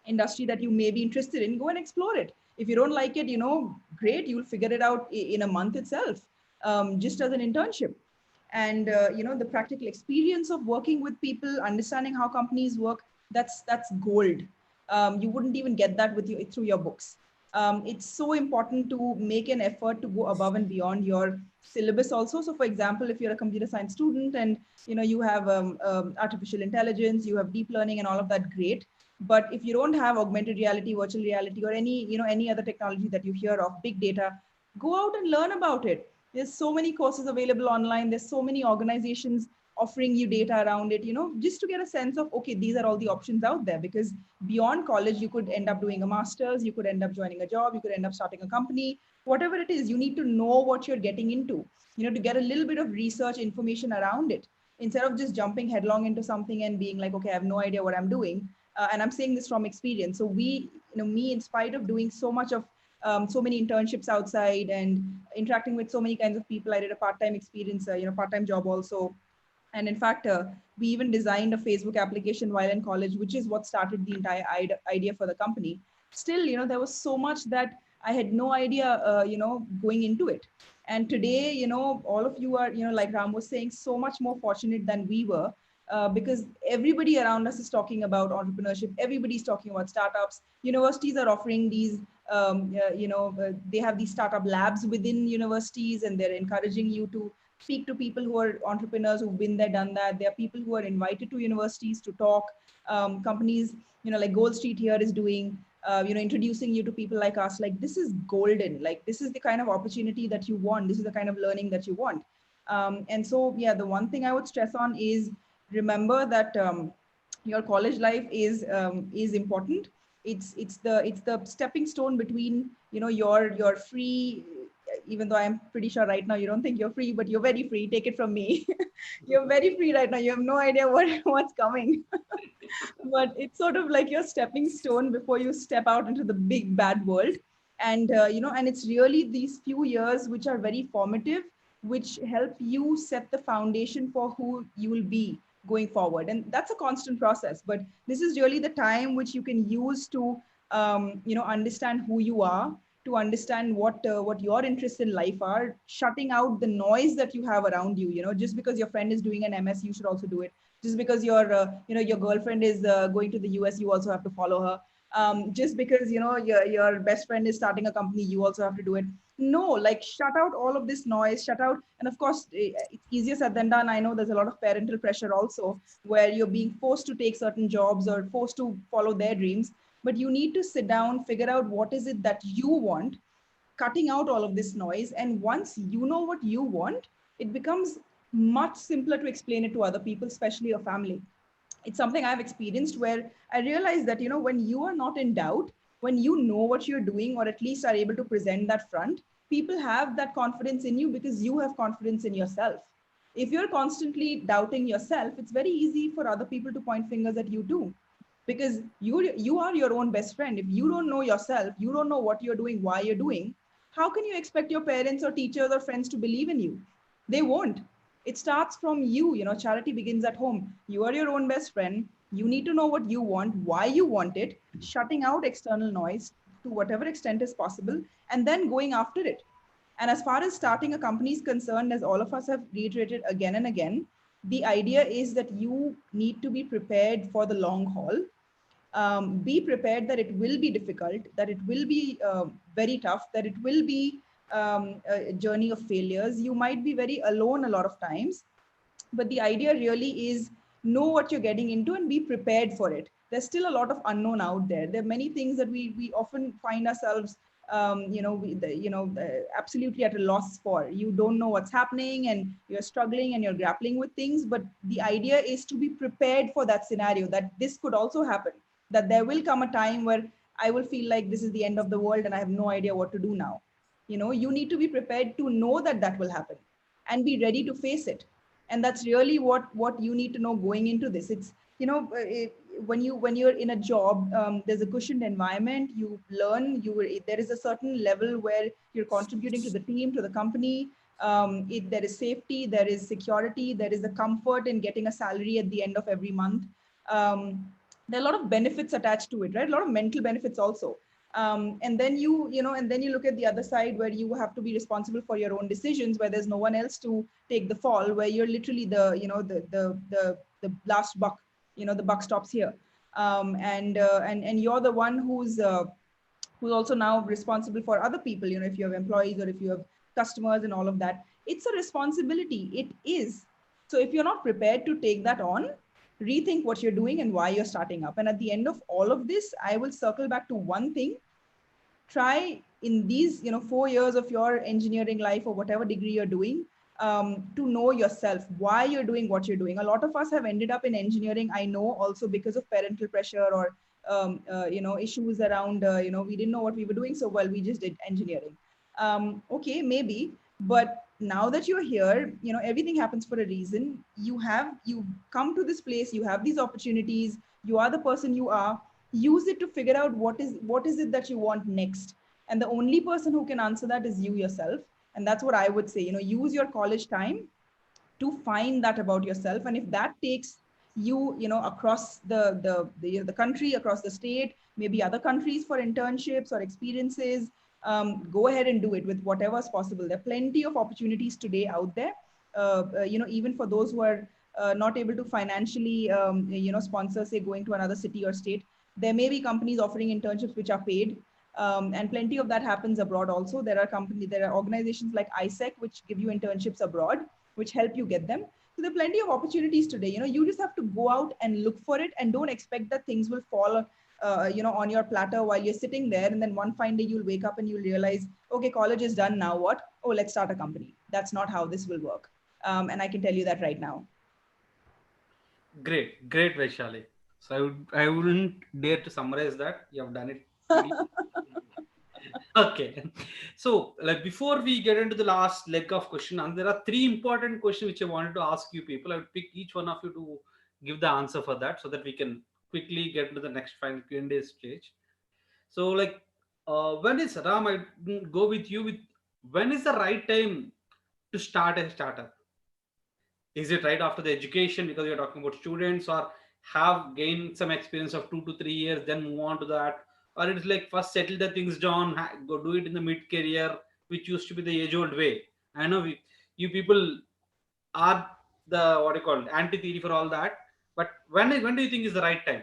industry that you may be interested in, go and explore it. If you don't like it, great, you'll figure it out in a month itself, just as an internship. And the practical experience of working with people, understanding how companies work, that's gold. You wouldn't even get that through your books. It's so important to make an effort to go above and beyond your syllabus also. So for example, if you're a computer science student and you have artificial intelligence, you have deep learning and all of that, great. But if you don't have augmented reality, virtual reality, or any other technology that you hear of, big data, go out and learn about it. There's so many courses available online. There's so many organizations offering you data around it, just to get a sense of, okay, these are all the options out there. Because beyond college, you could end up doing a master's, you could end up joining a job, you could end up starting a company, whatever it is, you need to know what you're getting into, to get a little bit of research information around it, instead of just jumping headlong into something and being like, okay, I have no idea what I'm doing. And I'm saying this from experience. So me, in spite of doing so much of so many internships outside and interacting with so many kinds of people, I did a part-time experience, part-time job also. And in fact, we even designed a Facebook application while in college, which is what started the entire idea for the company. Still, there was so much that I had no idea, going into it. And today, all of you are, like Ram was saying, so much more fortunate than we were, because everybody around us is talking about entrepreneurship. Everybody's talking about startups. Universities are offering these, they have these startup labs within universities, and they're encouraging you to speak to people who are entrepreneurs who've been there, done that. There are people who are invited to universities to talk. Companies, like GoalStreet here is doing, introducing you to people like us. Like, this is golden. Like, this is the kind of opportunity that you want. This is the kind of learning that you want. And so, yeah, the one thing I would stress on is remember that your college life is important. It's the stepping stone between your free, even though I'm pretty sure right now you don't think you're free, but you're very free. Take it from me. You're very free right now. You have no idea what's coming. But it's sort of like your stepping stone before you step out into the big bad world. And and it's really these few years which are very formative, which help you set the foundation for who you will be going forward. And that's a constant process, but this is really the time which you can use to understand who you are, to understand what your interests in life are, shutting out the noise that you have around you. Just because your friend is doing an MS, you should also do it. Just because your girlfriend is going to the US, you also have to follow her. Just because your best friend is starting a company, you also have to do it. No, like, shut out all of this noise, shut out. And of course, it's easier said than done. I know there's a lot of parental pressure also, where you're being forced to take certain jobs or forced to follow their dreams. But you need to sit down, figure out what is it that you want, cutting out all of this noise. And once you know what you want, it becomes much simpler to explain it to other people, especially your family. It's something I've experienced, where I realized that, when you are not in doubt, when you know what you're doing, or at least are able to present that front, people have that confidence in you because you have confidence in yourself. If you're constantly doubting yourself, it's very easy for other people to point fingers at you too, because you are your own best friend. If you don't know yourself, you don't know what you're doing, why you're doing, how can you expect your parents or teachers or friends to believe in you? They won't. It starts from you. Charity begins at home. You are your own best friend. You need to know what you want, why you want it, shutting out external noise to whatever extent is possible, and then going after it. And as far as starting a company is concerned, as all of us have reiterated again and again, the idea is that you need to be prepared for the long haul. Be prepared that it will be difficult, that it will be very tough, that it will be a journey of failures. You might be very alone a lot of times, but the idea really is know what you're getting into and be prepared for it. There's still a lot of unknown out there. There are many things that we often find ourselves absolutely at a loss for. You don't know what's happening and you're struggling and you're grappling with things, but the idea is to be prepared for that scenario, that this could also happen, that there will come a time where I will feel like this is the end of the world and I have no idea what to do now. You need to be prepared to know that that will happen and be ready to face it. And that's really what you need to know going into this. It's when you're in a job, there's a cushioned environment. You learn. There is a certain level where you're contributing to the team, to the company. There is safety, there is security, there is the comfort in getting a salary at the end of every month. There are a lot of benefits attached to it, right? A lot of mental benefits also. And then and then you look at the other side where you have to be responsible for your own decisions, where there's no one else to take the fall, where you're literally the last buck. The buck stops here. And you're the one who's also now responsible for other people. If you have employees or if you have customers and all of that, it's a responsibility. It is. So if you're not prepared to take that on, rethink what you're doing and why you're starting up. And at the end of all of this, I will circle back to one thing. Try in these 4 years of your engineering life or whatever degree you're doing, to know yourself, why you're doing what you're doing. A lot of us have ended up in engineering, I know, also because of parental pressure or issues around we didn't know what we were doing, so well we just did engineering. Okay, maybe, but now that you're here, everything happens for a reason. You come to this place, you have these opportunities, you are the person you are. Use it to figure out what is it that you want next, and the only person who can answer that is you yourself. And that's what I would say. Use your college time to find that about yourself. And if that takes you, across the country, across the state, maybe other countries for internships or experiences, go ahead and do it with whatever is possible. There are plenty of opportunities today out there. Even for those who are not able to financially, sponsor, say, going to another city or state, there may be companies offering internships which are paid. And plenty of that happens abroad also. There are organizations like ISEC which give you internships abroad, which help you get them. So there are plenty of opportunities today. You just have to go out and look for it, and don't expect that things will fall on your platter while you're sitting there, and then one fine day you'll wake up and you'll realize, okay, college is done, now what? Oh, let's start a company. That's not how this will work. And I can tell you that right now. Great, Vaishali. So I wouldn't dare to summarize that. You have done it. Okay. So before we get into the last leg of question, and there are 3 important questions which I wanted to ask you people. I would pick each one of you to give the answer for that, so that we can quickly get into the next final Q&A stage. So when is Ram? I go with you with when is the right time to start a startup? Is it right after the education, because you're talking about students, or have gained some experience of 2 to 3 years, then move on to that? Or it's like first settle the things down, go do it in the mid career, which used to be the age old way. I know you people are the what you call anti theory for all that, but when do you think is the right time?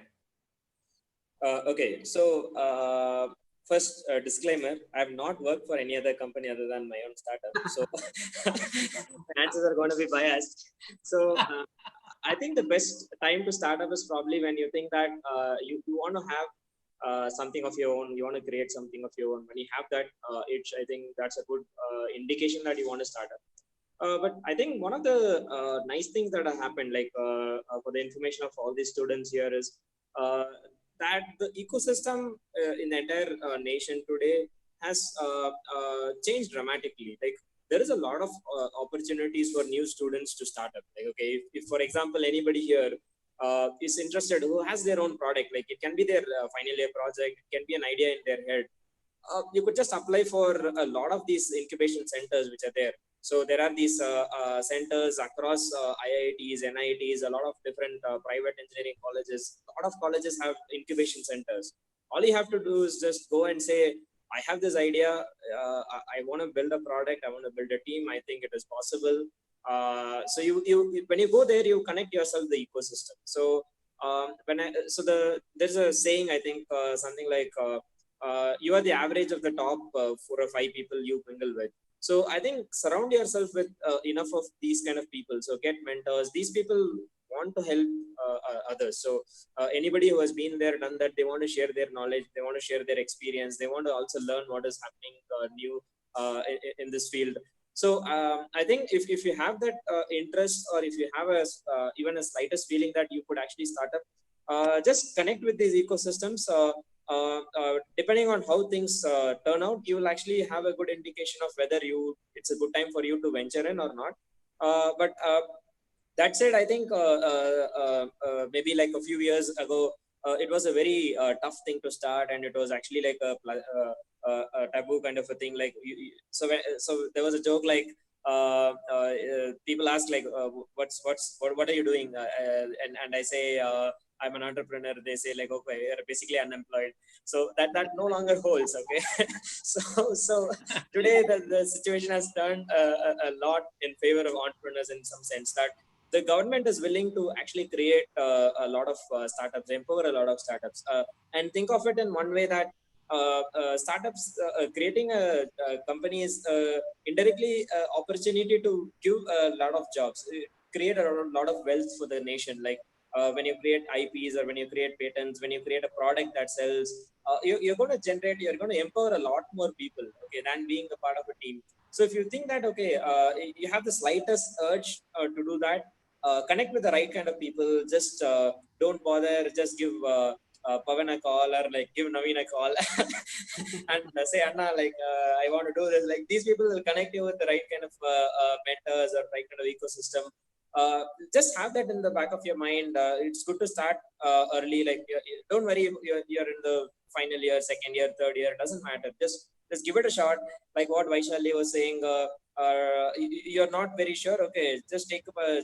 Okay, so first disclaimer: I have not worked for any other company other than my own startup, so answers are going to be biased. So I think the best time to start up is probably when you think that you want to have something of your own, you want to create something of your own. When you have that itch, I think that's a good indication that you want to start up. But I think one of the nice things that have happened, for the information of all these students here, is that the ecosystem in the entire nation today has changed dramatically. Like, there is a lot of opportunities for new students to start up. Like, okay, if for example, anybody here is interested, who has their own product, like it can be their final year project, it can be an idea in their head. You could just apply for a lot of these incubation centers which are there. So there are these centers across IITs, NITs, a lot of different private engineering colleges. A lot of colleges have incubation centers. All you have to do is just go and say, I have this idea. I want to build a product. I want to build a team. I think it is possible. So you when you go there, you connect yourself to the ecosystem. So there's a saying, I think something like you are the average of the top 4 or 5 people you mingle with. So I think surround yourself with enough of these kind of people. So get mentors. These people want to help others. So anybody who has been there, done that, they want to share their knowledge. They want to share their experience. They want to also learn what is happening new in this field. So I think if you have that interest, or if you have even a slightest feeling that you could actually start up, just connect with these ecosystems. Depending on how things turn out, you will actually have a good indication of whether it's a good time for you to venture in or not. But that said, I think maybe like a few years ago, it was a very tough thing to start, and it was actually like a taboo kind of a thing. Like so there was a joke like people ask like what are you doing, and I say I'm an entrepreneur. They say like, okay, you're basically unemployed. So that no longer holds. Okay. so today the situation has turned a lot in favor of entrepreneurs, in some sense that the government is willing to actually create a lot of startups, empower a lot of startups, and think of it in one way that startups creating a company is indirectly opportunity to give a lot of jobs, create a lot of wealth for the nation. Like when you create IPs, or when you create patents, when you create a product that sells, you're going to generate, you're going to empower a lot more people, okay, than being a part of a team. So if you think that, okay, you have the slightest urge to do that, connect with the right kind of people. Just don't bother. Just give Pavan a call, or like give Naveen a call and say, Anna, like I want to do this. Like these people will connect you with the right kind of mentors or right kind of ecosystem. Just have that in the back of your mind. It's good to start early. Like don't worry, you're in the final year, second year, third year. It doesn't matter. Just give it a shot. Like what Vaishali was saying. You're not very sure, okay, just take up a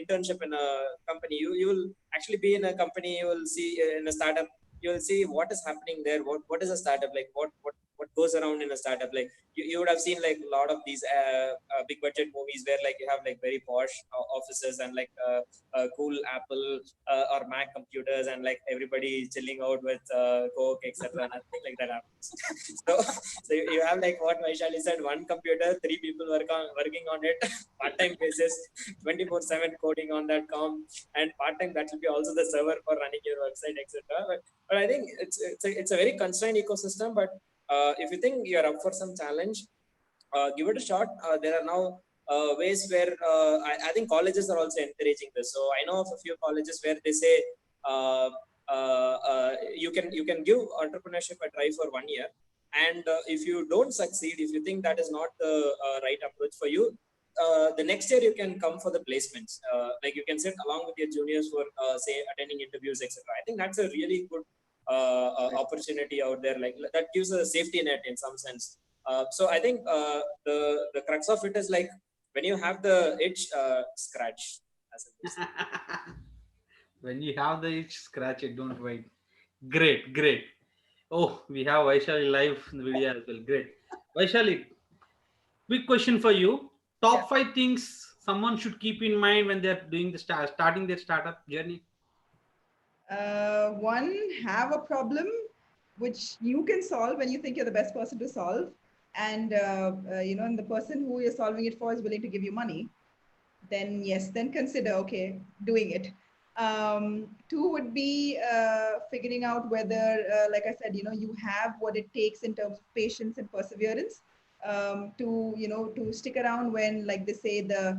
internship in a company. You will actually be in a company, you will see in a startup, you will see what is happening there. What is a startup like? What goes around in a startup? Like you would have seen like a lot of these big budget movies where like you have like very posh offices and like cool Apple or Mac computers, and like everybody chilling out with Coke, etc. Nothing like that happens. so you have like what Vaishali said, one computer, three people working on it, part-time basis, 24/7 coding on that com, and part-time that will be also the server for running your website, etc. But I think it's a very constrained ecosystem. But if you think you're up for some challenge, give it a shot. There are now ways where I think colleges are also encouraging this. So I know of a few colleges where they say you can give entrepreneurship a try for 1 year, and if you don't succeed, if you think that is not the right approach for you, the next year you can come for the placements. Like you can sit along with your juniors for say attending interviews, etc. I think that's a really good opportunity out there. Like that gives a safety net in some sense. So I think the crux of it is like when you have the itch, scratch. When you have the itch, scratch it. Don't wait. Great, great. Oh, we have Vaishali live in the video as well. Great. Vaishali, quick question for you. Yeah. Top 5 things someone should keep in mind when they're doing the starting their startup journey. One, have a problem which you can solve and you think you're the best person to solve, and and the person who you're solving it for is willing to give you money. Then yes, then consider okay doing it. Two would be figuring out whether, like I said, you have what it takes in terms of patience and perseverance to stick around when, like they say, the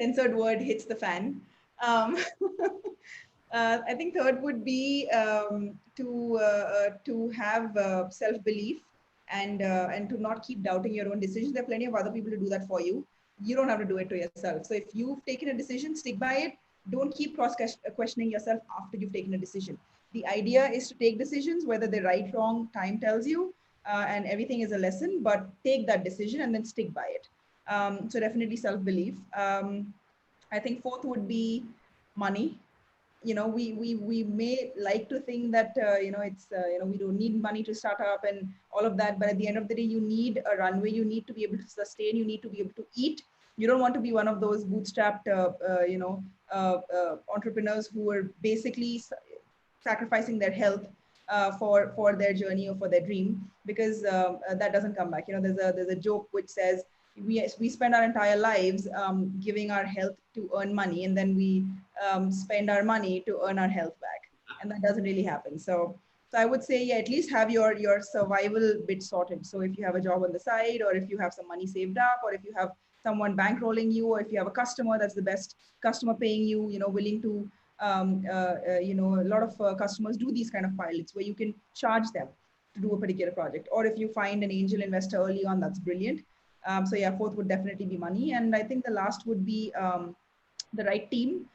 censored word hits the fan. Um, I think third would be to have self belief and to not keep doubting your own decisions. There are plenty of other people to do that for you. You don't have to do it to yourself. So if you've taken a decision, stick by it. Don't keep cross questioning yourself after you've taken a decision. The idea is to take decisions, whether they're right, wrong, time tells you, and everything is a lesson. But take that decision and then stick by it. So definitely self belief. I think fourth would be money. We may like to think that it's we don't need money to start up and all of that, but at the end of the day, you need a runway. You need to be able to sustain. You need to be able to eat. You don't want to be one of those bootstrapped entrepreneurs who are basically sacrificing their health for their journey or for their dream, because that doesn't come back. There's a joke which says we spend our entire lives giving our health to earn money, and then we spend our money to earn our health back, and that doesn't really happen. So I would say, yeah, at least have your survival bit sorted. So if you have a job on the side, or if you have some money saved up, or if you have someone bankrolling you, or if you have a customer that's the best customer paying you, willing to a lot of customers do these kind of pilots where you can charge them to do a particular project. Or if you find an angel investor early on, that's brilliant. So yeah, fourth would definitely be money. And I think the last would be the right team.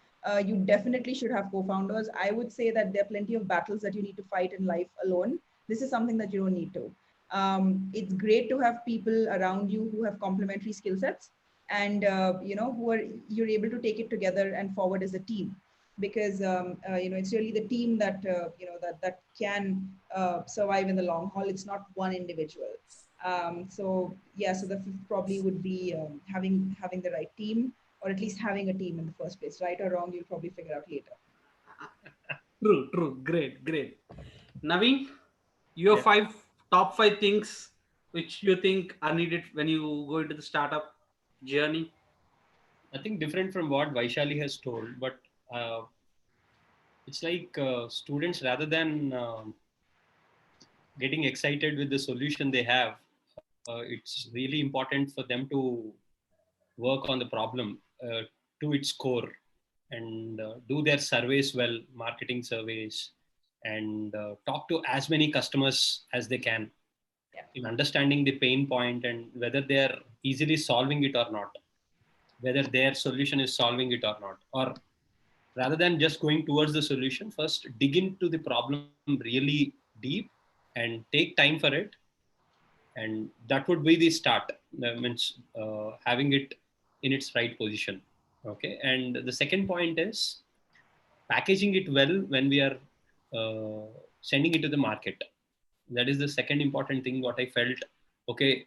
you definitely should have co-founders. I would say that there are plenty of battles that you need to fight in life alone. This is something that you don't need to. It's great to have people around you who have complementary skill sets, and who are you're able to take it together and forward as a team, because it's really the team that that can survive in the long haul. It's not one individual. So yeah, so the fifth probably would be having the right team, or at least having a team in the first place. Right or wrong, you'll probably figure out later. True. Great. Naveen, your Yeah. top five things which you think are needed when you go into the startup journey. I think different from what Vaishali has told, but uh, it's like students, rather than getting excited with the solution they have, it's really important for them to work on the problem to its core, and do their surveys well, marketing surveys, and talk to as many customers as they can Yeah. in understanding the pain point and whether they're easily solving it or not, whether their solution is solving it or not, or rather than just going towards the solution, first dig into the problem really deep and take time for it. And that would be the start. That means having it in its right position. Okay. And the second point is packaging it well when we are sending it to the market. That is the second important thing what I felt. Okay,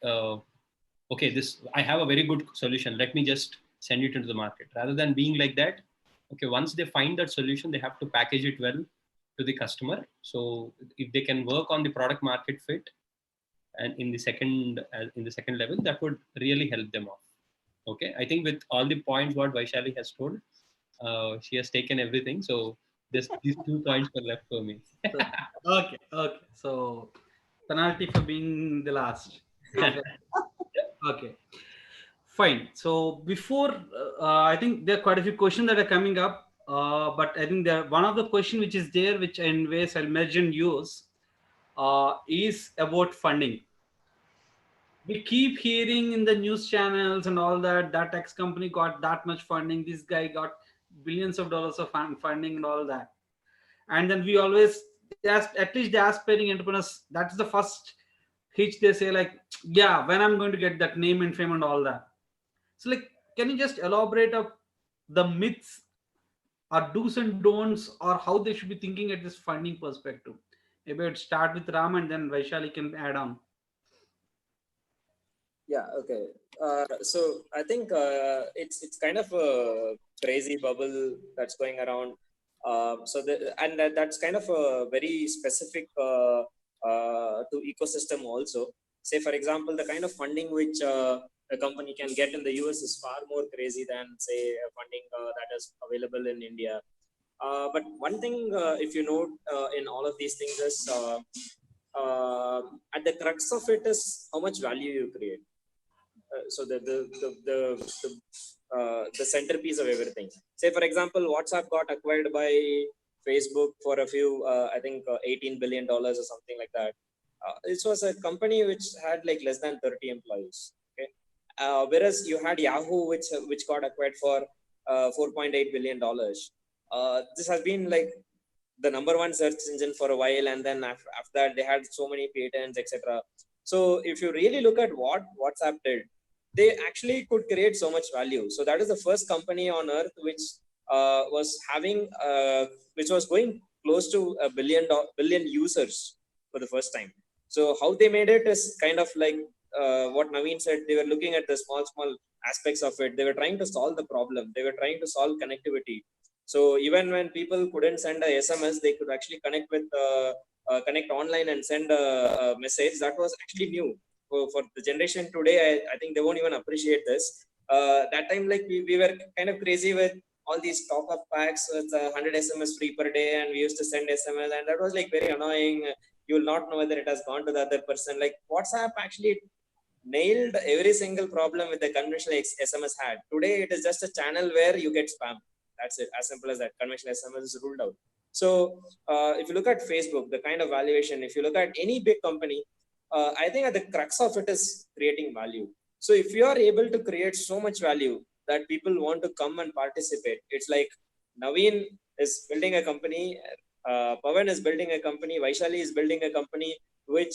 okay, this, I have a very good solution, let me just send it into the market, rather than being like that. Okay, once they find that solution, they have to package it well to the customer. So if they can work on the product market fit, and in the second level, that would really help them off. Okay, I think with all the points what Vaishali has told, she has taken everything. So these 2 points were left for me. Okay. So penalty for being the last. Okay. Fine. So before, I think there are quite a few questions that are coming up. But I think there one of the question which is there, which in ways I'll mention use, is about funding. We keep hearing in the news channels and all that X company got that much funding, this guy got billions of dollars of funding and all that. And then we always at least the aspiring entrepreneurs, that's the first hitch they say, like, yeah, when I'm going to get that name and fame and all that. So, like, can you just elaborate of the myths or do's and don'ts, or how they should be thinking at this funding perspective? Maybe I'd start with Ram and then Vaishali can add on. Yeah, okay. So I think it's kind of a crazy bubble that's going around. That's kind of a very specific to ecosystem also. Say, for example, the kind of funding which a company can get in the US is far more crazy than, say, funding that is available in India. But one thing, if you note in all of these things, is at the crux of it is how much value you create. So the centerpiece of everything. Say, for example, WhatsApp got acquired by Facebook for a few, I think, $18 billion or something like that. This was a company which had like less than 30 employees. Okay, whereas you had Yahoo, which got acquired for $4.8 billion. This has been like the number one search engine for a while, and then after that they had so many patents, etc. So if you really look at what WhatsApp did, they actually could create so much value. So that is the first company on earth which was having which was going close to a billion users for the first time. So how they made it is kind of like what Naveen said. They were looking at the small aspects of it. They were trying to solve the problem. They were trying to solve connectivity. So even when people couldn't send a SMS, they could actually connect online and send a message. That was actually new for the generation today. I think they won't even appreciate this. That time, like we were kind of crazy with all these top-up packs with 100 SMS free per day, and we used to send SMS, and that was like very annoying. You will not know whether it has gone to the other person. Like WhatsApp actually nailed every single problem with the conventional SMS had. Today, it is just a channel where you get spam. That's it, as simple as that. Conventional SMS is ruled out. So if you look at Facebook, the kind of valuation, if you look at any big company, I think at the crux of it is creating value. So if you are able to create so much value that people want to come and participate, it's like Naveen is building a company, Pavan is building a company, Vaishali is building a company, which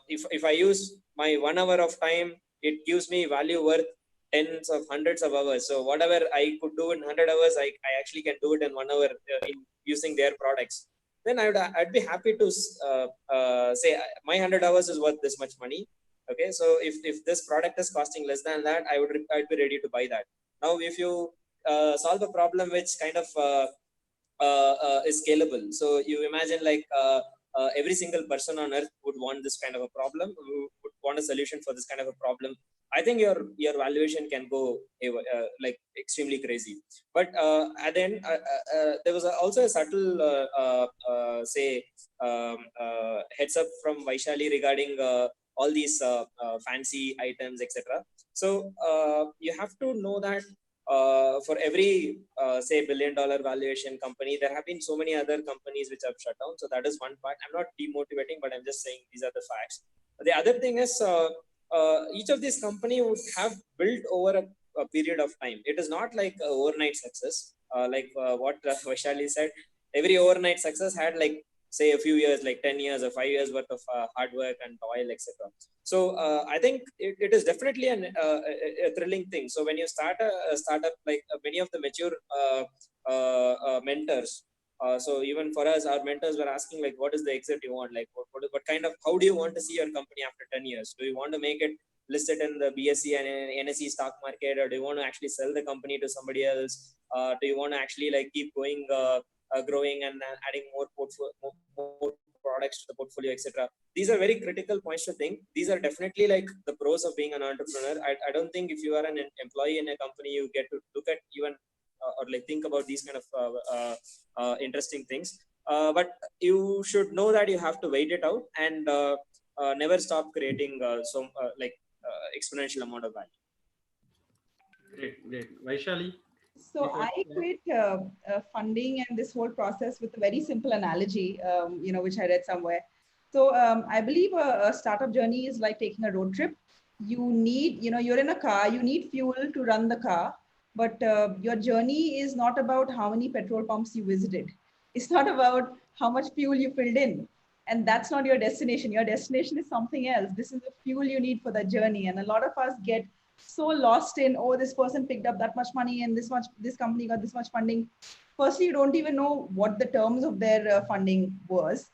if I use my 1 hour of time, it gives me value worth tens of hundreds of hours. So whatever I could do in 100 hours, I actually can do it in 1 hour in using their products. Then I'd be happy to say my 100 hours is worth this much money. Okay, so if this product is costing less than that, I'd be ready to buy that. Now, if you solve a problem which kind of is scalable, so you imagine like every single person on earth would want this kind of a problem, would want a solution for this kind of a problem. I think your valuation can go like extremely crazy. But at the end, there was also a subtle say heads up from Vaishali regarding all these fancy items, etc. So you have to know that for every say $1 billion valuation company, there have been so many other companies which have shut down. So that is one part. I'm not demotivating, but I'm just saying these are the facts. The other thing is each of these company would have built over a period of time. It is not like overnight success, like what Vaishali said. Every overnight success had like say a few years, like 10 years or 5 years worth of hard work and toil, etc. So I think it is definitely a thrilling thing. So when you start a startup, like many of the mature mentors, so even for us, our mentors were asking like, what is the exit you want? Like, what kind of, how do you want to see your company after 10 years? Do you want to make it listed in the BSE and NSE stock market, or do you want to actually sell the company to somebody else? Do you want to actually like keep going, growing and adding more products to the portfolio, etc. These are very critical points to think. These are definitely like the pros of being an entrepreneur. I don't think if you are an employee in a company, you get to look at even or like think about these kind of interesting things. But you should know that you have to wait it out and never stop creating like exponential amount of value. Great. Vaishali? So I equate funding and this whole process with a very simple analogy, which I read somewhere. So I believe a startup journey is like taking a road trip. You need, you're in a car, you need fuel to run the car, but your journey is not about how many petrol pumps you visited. It's not about how much fuel you filled in. And that's not your destination. Your destination is something else. This is the fuel you need for the journey. And a lot of us get so lost in, oh, this person picked up that much money and this company got this much funding. Firstly, you don't even know what the terms of their funding was.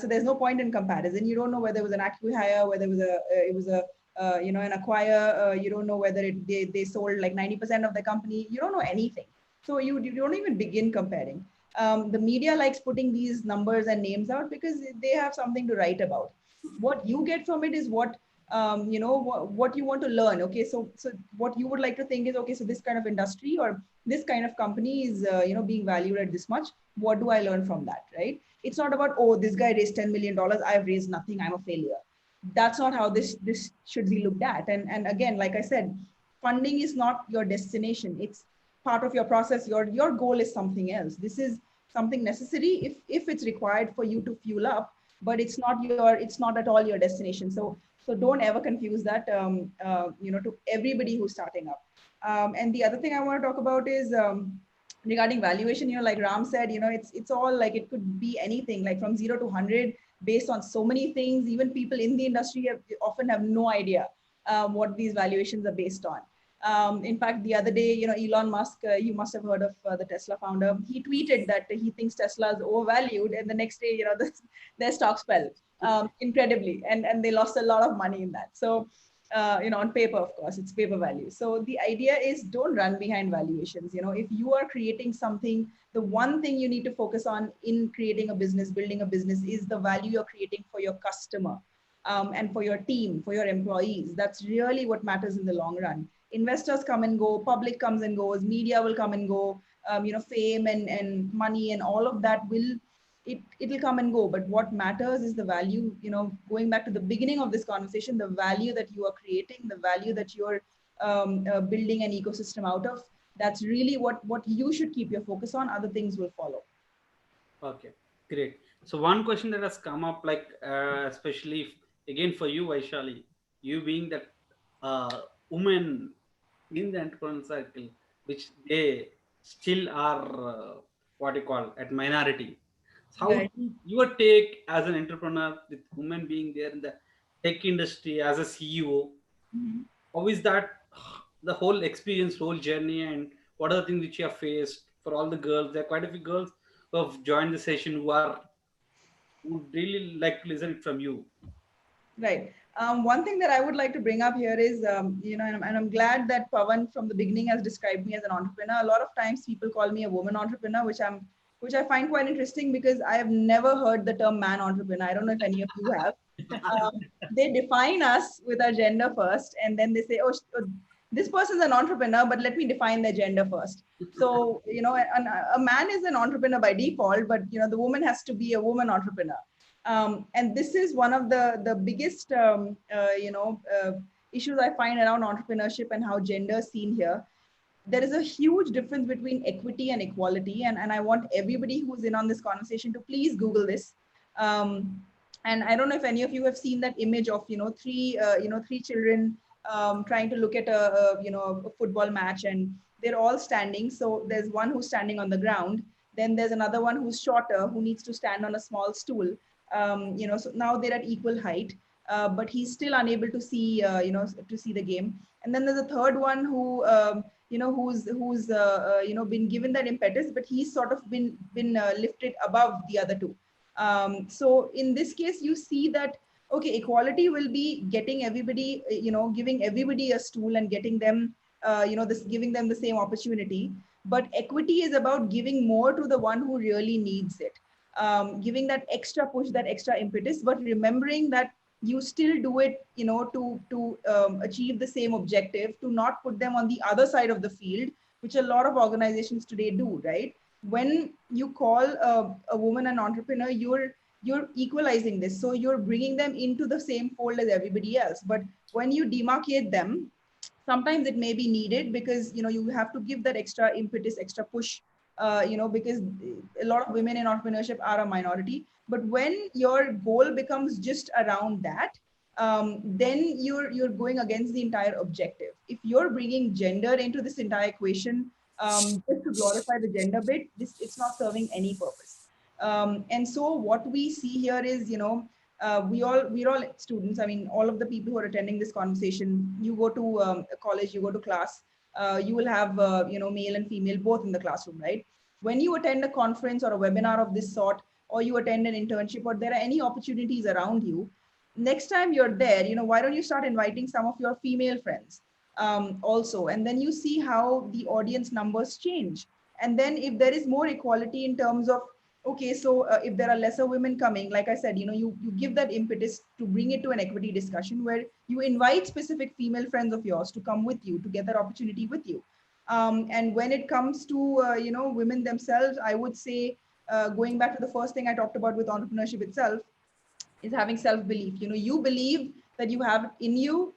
So there's no point in comparison. You don't know whether it was an acqui-hire, whether it was an acquire. You don't know whether they sold like 90% of the company. You don't know anything. So you don't even begin comparing. The media likes putting these numbers and names out because they have something to write about. What you get from it is what what you want to learn. Okay, so what you would like to think is, okay, so this kind of industry or this kind of company is being valued at this much. What do I learn from that, right? It's not about, oh, this guy raised $10 million, I've raised nothing, I'm a failure. That's not how this should be looked at. And again, like I said, funding is not your destination. It's part of your process. Your goal is something else. This is something necessary if it's required for you to fuel up, but it's not at all your destination. So don't ever confuse that, to everybody who's starting up. And the other thing I want to talk about is regarding valuation. Like Ram said, it's all like, it could be anything, like from 0 to 100, based on so many things. Even people in the industry often have no idea what these valuations are based on. In fact, the other day, Elon Musk, you must have heard of the Tesla founder. He tweeted that he thinks Tesla is overvalued, and the next day, their stocks fell incredibly, and they lost a lot of money in that. So, on paper, of course, it's paper value. So the idea is, don't run behind valuations. If you are creating something, the one thing you need to focus on in creating a business, building a business, is the value you're creating for your customer. And for your team, for your employees. That's really what matters in the long run. Investors come and go, public comes and goes, media will come and go, fame and money and all of that it'll come and go. But what matters is the value, going back to the beginning of this conversation, the value that you are creating, the value that you're building an ecosystem out of. That's really what you should keep your focus on. Other things will follow. Okay, great. So one question that has come up, like especially again for you, Vaishali, you being that woman in the entrepreneurial circle, which they still are what you call at minority. So how Right. your take as an entrepreneur with women being there in the tech industry as a CEO? Mhm. How is that the whole experience, whole journey, and what are the things which you have faced for all the girls? There are quite a few girls who have joined the session who would really like to listen it from you. Right. One thing that I would like to bring up here is, and I'm glad that Pawan from the beginning has described me as an entrepreneur. A lot of times people call me a woman entrepreneur, which I find quite interesting because I have never heard the term man entrepreneur. I don't know if any of you have. They define us with our gender first, and then they say, "Oh, this person's an entrepreneur, but let me define their gender first." So, a man is an entrepreneur by default, but the woman has to be a woman entrepreneur. And this is one of the biggest issues I find around entrepreneurship and how gender is seen here. There is a huge difference between equity and equality, and I want everybody who's in on this conversation to please Google this. And I don't know if any of you have seen that image of three children trying to look at a football match, and they're all standing. So there's one who's standing on the ground, then there's another one who's shorter who needs to stand on a small stool. So now they're at equal height, but he's still unable to see to see the game. And then there's a third one who who's been given that impetus, but he's sort of been lifted above the other two. So in this case, you see that, okay, equality will be getting everybody, giving everybody a stool and getting them, giving them the same opportunity. But equity is about giving more to the one who really needs it, giving that extra push, that extra impetus, but remembering that you still do it, to achieve the same objective, to not put them on the other side of the field, which a lot of organizations today do, right? When you call a woman an entrepreneur, you're equalizing this, so you're bringing them into the same fold as everybody else. But when you demarcate them, sometimes it may be needed because you have to give that extra impetus, extra push, because a lot of women in entrepreneurship are a minority. But when your goal becomes just around that, then you're going against the entire objective. If you're bringing gender into this entire equation, just to glorify the gender bit, it's not serving any purpose. And so what we see here is, we're all students. I mean, all of the people who are attending this conversation, you go to a college, you go to class, you will have male and female both in the classroom, right? When you attend a conference or a webinar of this sort, or you attend an internship, or there are any opportunities around you, next time you're there, why don't you start inviting some of your female friends also, and then you see how the audience numbers change. And then if there is more equality in terms of, okay, so if there are lesser women coming, like I said, you give that impetus to bring it to an equity discussion where you invite specific female friends of yours to come with you, to get that opportunity with you. And when it comes to women themselves, I would say, going back to the first thing I talked about with entrepreneurship itself, is having self-belief. You believe that you have it in you,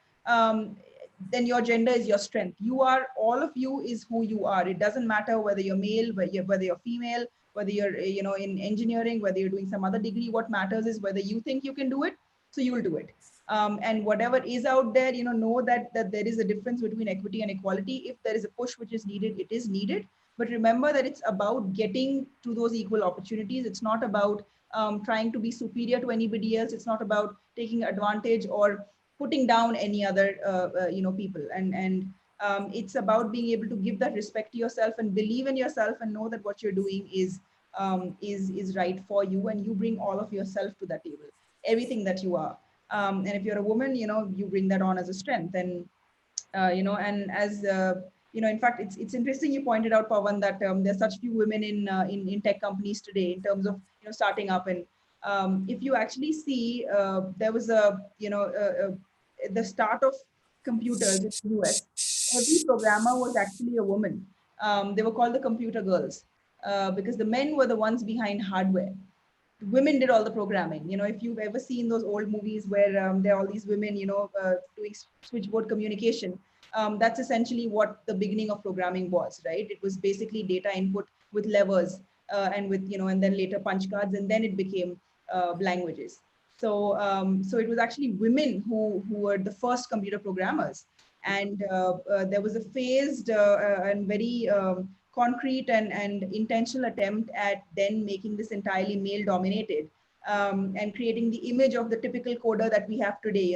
then your gender is your strength. You are, all of you is who you are. It doesn't matter whether you're male, whether you're female, whether you're in engineering, whether you're doing some other degree. What matters is whether you think you can do it, so you will do it. And whatever is out there, know that there is a difference between equity and equality. If there is a push which is needed, it is needed. But remember that it's about getting to those equal opportunities. It's not about trying to be superior to anybody else. It's not about taking advantage or putting down any other people. And it's about being able to give that respect to yourself and believe in yourself and know that what you're doing is right for you, and you bring all of yourself to that table, everything that you are. And if you're a woman, you bring that on as a strength. And and as in fact, it's interesting you pointed out, Pawan, that there's such few women in tech companies today in terms of starting up. And if you actually see, there was the start of computers in the US. Every programmer was actually a woman. They were called the computer girls, because the men were the ones behind hardware. Women did all the programming. If you've ever seen those old movies where there are all these women, doing switchboard communication, that's essentially what the beginning of programming was, right? It was basically data input with levers, and with, and then later punch cards, and then it became languages. So it was actually women who were the first computer programmers. And there was a phased and very concrete and intentional attempt at then making this entirely male dominated, and creating the image of the typical coder that we have today.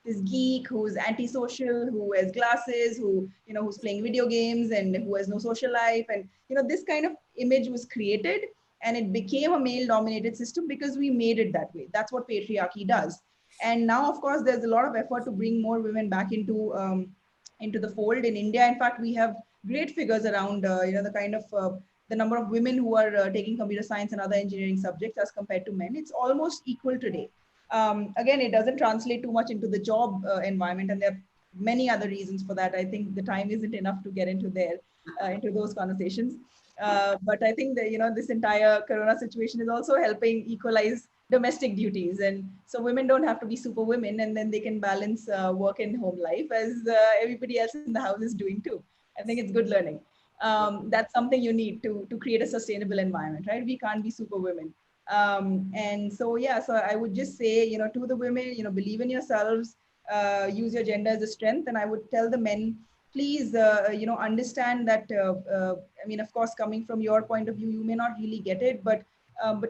This geek who's antisocial, who wears glasses, who's playing video games and who has no social life. And this kind of image was created, and it became a male dominated system because we made it that way. That's what patriarchy does. And now, of course, there's a lot of effort to bring more women back into the fold. In India, in fact, we have great figures around the number of women who are taking computer science and other engineering subjects as compared to men. It's almost equal today. Again, it doesn't translate too much into the job environment, and there are many other reasons for that. I think the time isn't enough to get into those conversations. But I think that this entire corona situation is also helping equalize domestic duties, and so women don't have to be super women, and then they can balance work and home life as everybody else in the house is doing too. I think it's good learning. That's something you need to create a sustainable environment, right? We can't be super women. And so, yeah, so I would just say, to the women, believe in yourselves, use your gender as a strength. And I would tell the men, please, understand that, I mean, of course, coming from your point of view, you may not really get it, but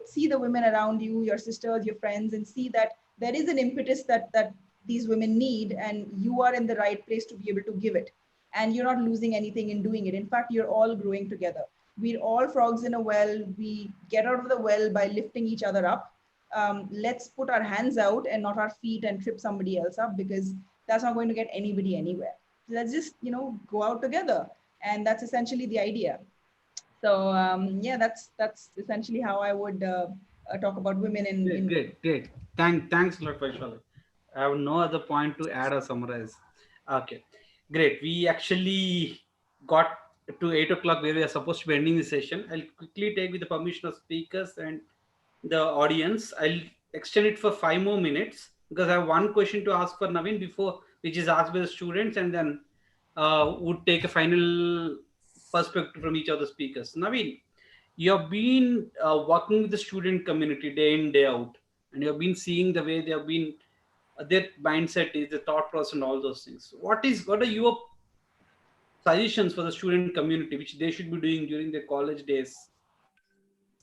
see the women around you, your sisters, your friends, and see that there is an impetus that these women need, and you are in the right place to be able to give it. And you're not losing anything in doing it. In fact, you're all growing together. We're all frogs in a well. We get out of the well by lifting each other up. Let's put our hands out and not our feet and trip somebody else up, because that's not going to get anybody anywhere. Let's just, go out together. And that's essentially the idea. So yeah, that's essentially how I would talk about women in Great. Thanks a lot, Vaishali. I have no other point to add or summarize. Okay, great. We actually got to 8 o'clock where we are supposed to be ending the session. I'll quickly take, with the permission of speakers and the audience, I'll extend it for 5 more minutes, because I have one question to ask for Naveen before, which is asked by the students, and then would take a final perspective from each of the speakers. Naveen, you have been working with the student community day in, day out, and you have been seeing the way they have been, their mindset is, the thought process, and all those things. What are your suggestions for the student community, which they should be doing during their college days,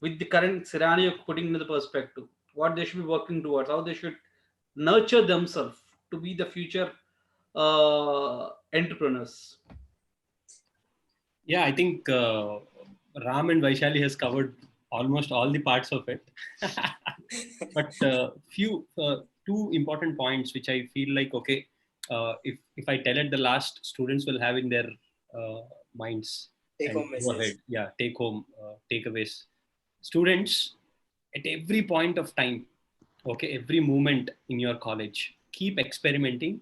with the current scenario putting into the perspective? What they should be working towards, how they should nurture themselves to be the future entrepreneurs? Yeah, I think Ram and Vaishali has covered almost all the parts of it. But two important points which I feel like, okay, if I tell at the last, students will have in their minds. Take home message. Go ahead. Yeah, take home takeaways. Students, at every point of time, okay, every moment in your college, keep experimenting,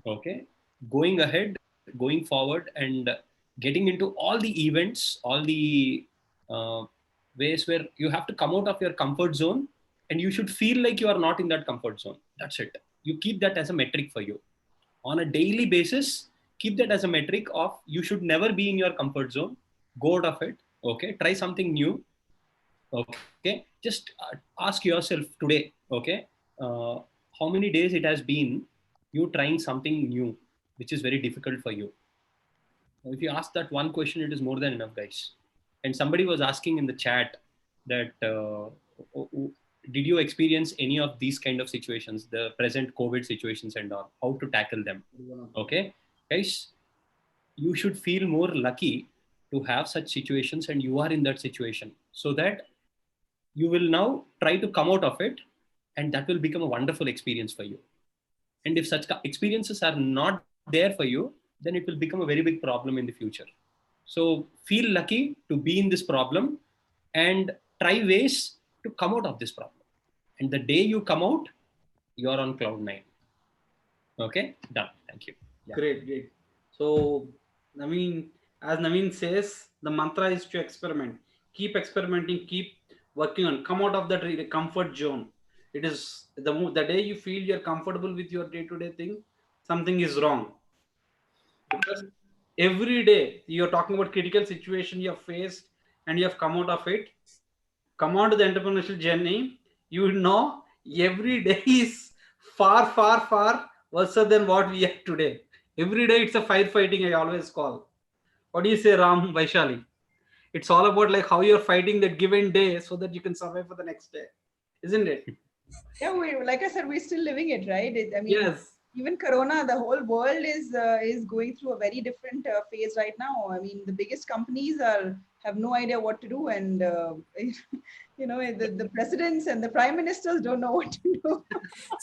okay, going ahead, going forward, and getting into all the events, all the ways where you have to come out of your comfort zone, and you should feel like you are not in that comfort zone. That's it. You keep that as a metric for you. On a daily basis, keep that as a metric of, you should never be in your comfort zone. Go out of it. Okay. Try something new. Okay. Just ask yourself today, okay, how many days it has been you trying something new, which is very difficult for you. If you ask that one question, it is more than enough, guys. And somebody was asking in the chat that, did you experience any of these kind of situations, the present COVID situations and all, how to tackle them? Okay, guys, you should feel more lucky to have such situations, and you are in that situation, so that you will now try to come out of it, and that will become a wonderful experience for you. And if such experiences are not there for you, then it will become a very big problem in the future. So feel lucky to be in this problem, and try ways to come out of this problem. And the day you come out, you're on cloud 9. Okay, done. Thank you. Yeah. Great. So, Naveen, as Naveen says, the mantra is to experiment. Keep experimenting, keep working on, come out of that comfort zone. It is the day you feel you're comfortable with your day-to-day thing, something is wrong. Because every day you're talking about critical situation you have faced and you have come out of it. Come on to the entrepreneurial journey. You know, every day is far worse than what we are today. Every day it's a firefighting, I always call. What do you say, Ram, Vaishali? It's all about like how you're fighting that given day so that you can survive for the next day, isn't it? Yeah, like I said, we're still living it, right? I mean, Yes. even Corona, the whole world is going through a very different phase right now. I mean, the biggest companies have no idea what to do, and the presidents and the prime ministers don't know what to do.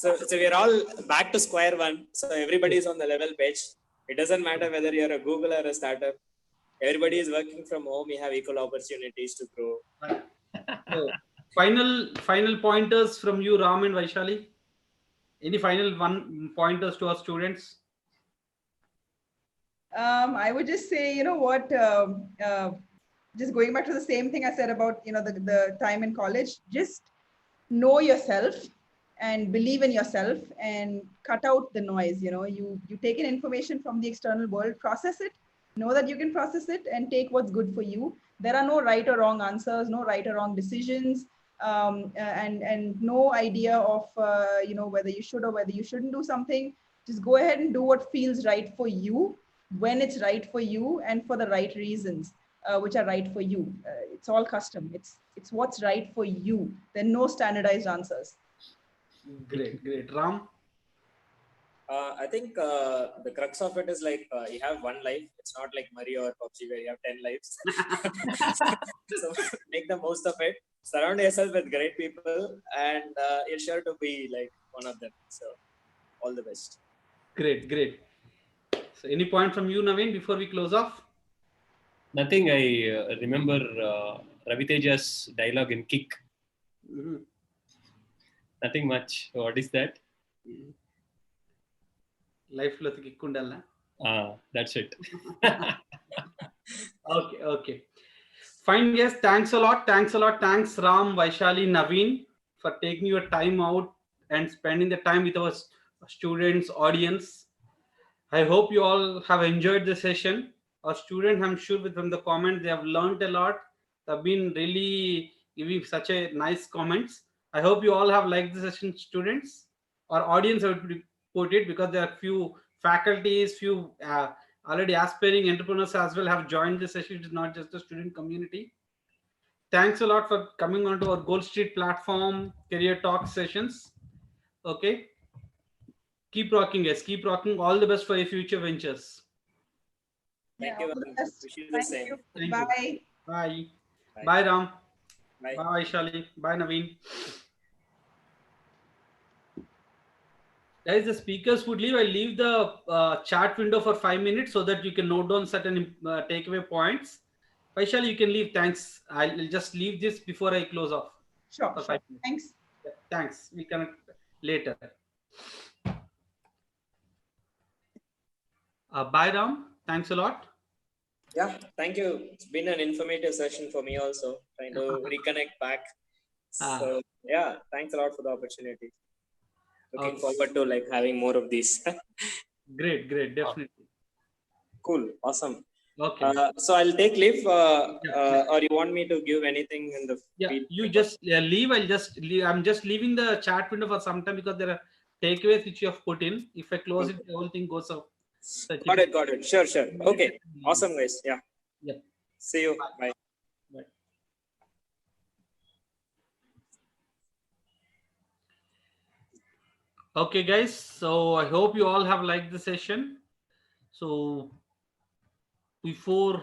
So we're all back to square one. So everybody is on the level page. It doesn't matter whether you're a Google or a startup. Everybody is working from home. You have equal opportunities to grow. So, final pointers from you, Ram and Vaishali. Any final pointers to our students? I would just say, just going back to the same thing I said about, the time in college, just know yourself and believe in yourself and cut out the noise. You take in information from the external world, process it, know that you can process it and take what's good for you. There are no right or wrong answers, no right or wrong decisions, and no idea of, whether you should or whether you shouldn't do something. Just go ahead and do what feels right for you, when it's right for you, and for the right reasons, which are right for you. It's all custom. It's what's right for you. There are no standardized answers. Great. Ram? I think the crux of it is like you have one life. It's not like Mario or PUBG where you have 10 lives. So make the most of it. Surround yourself with great people, and you're sure to be like one of them. So all the best. Great. So any point from you, Naveen, before we close off? Nothing. I remember Ravi Teja's dialogue in Kick. Mhm. Nothing much. What is that? Life lo kick undalla. That's it. Okay. Fine, yes. Thanks a lot. Thanks, Ram, Vaishali, Naveen, for taking your time out and spending the time with our students, audience. I hope you all have enjoyed the session. Our students, I'm sure from the comments, they have learned a lot. They've been really giving such a nice comments. I hope you all have liked the session, students. Our audience have put it because there are few faculties, few already aspiring entrepreneurs as well have joined the session. It is not just the student community. Thanks a lot for coming onto our GoalStreet platform career talk sessions. Okay. Keep rocking, guys. Keep rocking. All the best for your future ventures. Thank Yeah, you. all the best. Wish you the Thank same. you. Thank Bye. you. Bye. Bye. Bye, Ram. Bye. Bye, Vaishali. Bye, Naveen. Guys, the speakers would leave. I leave the chat window for 5 minutes so that you can note down certain takeaway points. Vaishali, you can leave. Thanks. I'll just leave this before I close off. Sure. For 5 minutes. Thanks. Yeah, thanks. We connect later. Bye, Ram. Thanks a lot. Yeah, thank you. It's been an informative session for me also, trying to reconnect back. So yeah, thanks a lot for the opportunity. Looking forward to like having more of these. Great, definitely. Cool, awesome. Okay. So I'll take leave, or you want me to give anything in the feed? You just leave. I'll just leave. I'm just leaving the chat window for some time because there are takeaways which you have put in. If I close it, the whole thing goes up. Got it. Sure. Okay, awesome, guys. Yeah. See you. Bye. Bye. Okay, guys. So I hope you all have liked the session. So before